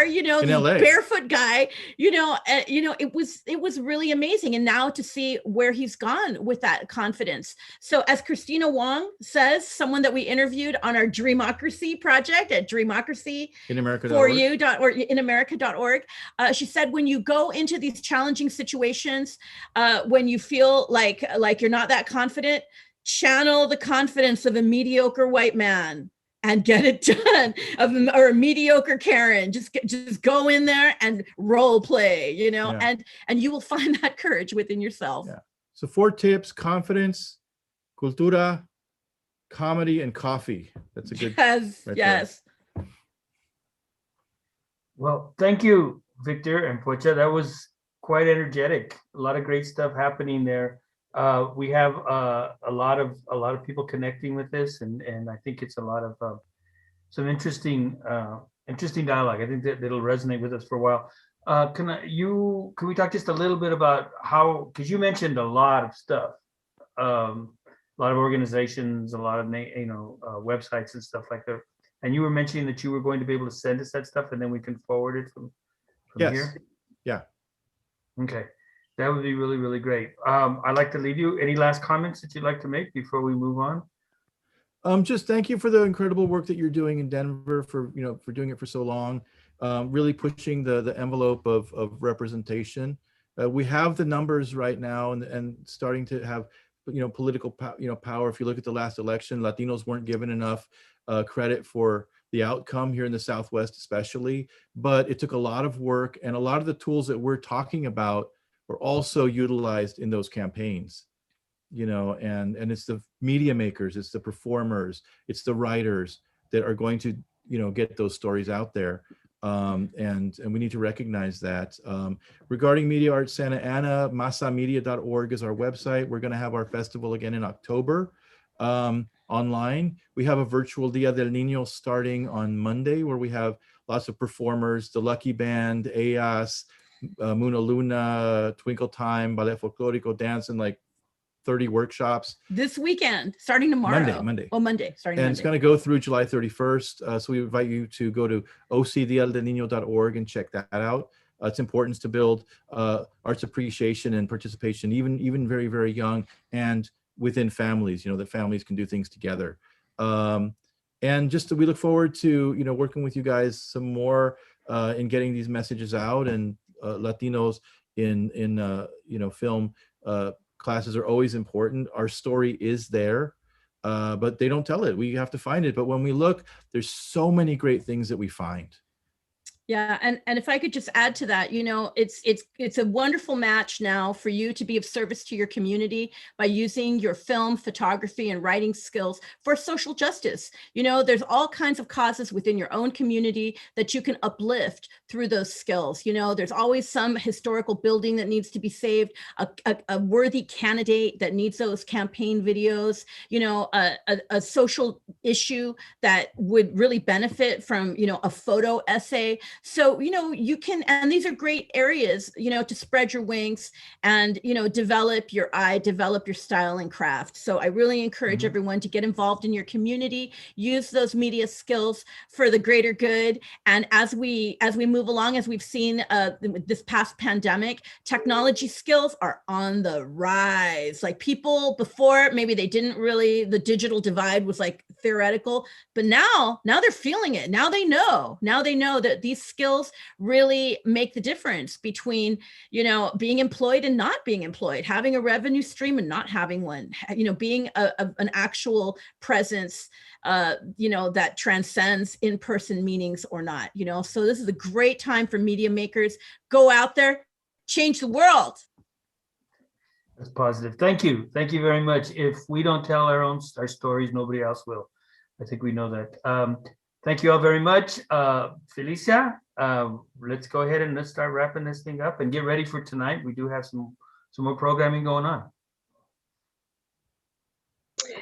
this LA. Barefoot guy, it was really amazing. And now to see where he's gone with that confidence. So as Christina Wong says, someone that we interviewed on our Dreamocracy project at Dreamocracy in America.org, she said, when you go into these challenging situations, when you feel like you're not that confident, channel the confidence of a mediocre white man and get it done, or a mediocre Karen. Just go in there and role play, and you will find that courage within yourself. Yeah. So 4 tips: confidence, cultura, comedy, and coffee. That's a good. Yes. Well, thank you, Victor and Pocha. That was quite energetic. A lot of great stuff happening there. We have a lot of people connecting with this, and I think it's a lot of some interesting dialogue. I think that it'll resonate with us for a while. Can we talk just a little bit about how, because you mentioned a lot of stuff, a lot of organizations, a lot of websites and stuff like that, and you were mentioning that you were going to be able to send us that stuff, and then we can forward it from here. Yeah. Okay. That would be really, really great. I'd like to leave you. Any last comments that you'd like to make before we move on? Just thank you for the incredible work that you're doing in Denver, for doing it for so long, really pushing the envelope of representation. We have the numbers right now, and starting to have political power. If you look at the last election, Latinos weren't given enough credit for the outcome here in the Southwest, especially. But it took a lot of work, and a lot of the tools that we're talking about were also utilized in those campaigns, and it's the media makers, it's the performers, it's the writers that are going to, get those stories out there. And we need to recognize that. Regarding Media Arts Santa Ana, masamedia.org is our website. We're going to have our festival again in October online. We have a virtual Dia del Niño starting on Monday, where we have lots of performers, the Lucky Band, EAS, Muna Luna, Twinkle Time, Ballet Folklorico, dance, and like 30 workshops. This weekend, starting tomorrow. Monday. Oh, Monday, starting And Monday. it's going to go through July 31st. So we invite you to go to ocdieldenino.org and check that out. It's important to build arts appreciation and participation, even very, very young, and within families, that families can do things together. And just we look forward to, working with you guys some more in getting these messages out. And Latinos in film classes are always important. Our story is there, but they don't tell it. We have to find it. But when we look, there's so many great things that we find. Yeah, and if I could just add to that, it's a wonderful match now for you to be of service to your community by using your film, photography, and writing skills for social justice. There's all kinds of causes within your own community that you can uplift through those skills. There's always some historical building that needs to be saved, a worthy candidate that needs those campaign videos, a social issue that would really benefit from, a photo essay. So, you can, and these are great areas, to spread your wings and, develop your eye, develop your style and craft. So I really encourage everyone to get involved in your community, use those media skills for the greater good. And as we move along, as we've seen this past pandemic, technology skills are on the rise. Like people before, maybe they didn't really, the digital divide was like theoretical, but now they're feeling it. Now they know that these skills really make the difference between, being employed and not being employed, having a revenue stream and not having one, being an actual presence, that transcends in-person meetings or not, so this is a great time for media makers. Go out there, change the world. That's positive. Thank you. Thank you very much. If we don't tell our stories, nobody else will. I think we know that. Thank you all very much. Felicia, let's go ahead and let's start wrapping this thing up and get ready for tonight. We do have some more programming going on.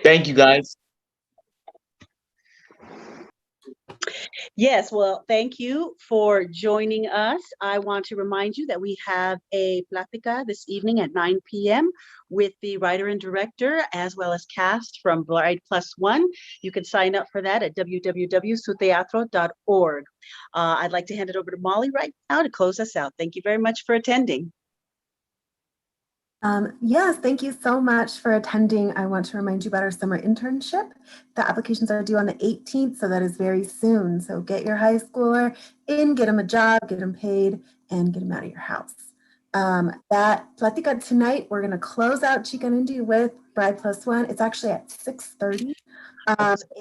Thank you, guys. Yes, well, thank you for joining us. I want to remind you that we have a plática this evening at 9 p.m. with the writer and director, as well as cast from Bride Plus One. You can sign up for that at www.suteatro.org. I'd like to hand it over to Molly right now to close us out. Thank you very much for attending. Yes, thank you so much for attending. I want to remind you about our summer internship. The applications are due on the 18th, so that is very soon. So get your high schooler in, get them a job, get them paid, and get them out of your house. That plática tonight, we're going to close out Chican Indie with Bride Plus One. It's actually at 6:30,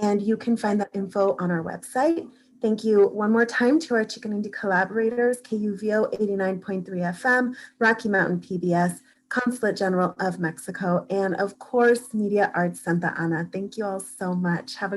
and you can find that info on our website. Thank you one more time to our Chican Indie collaborators, KUVO 89.3 FM, Rocky Mountain PBS, Consulate General of Mexico, and of course, Media Arts Santa Ana. Thank you all so much. Have a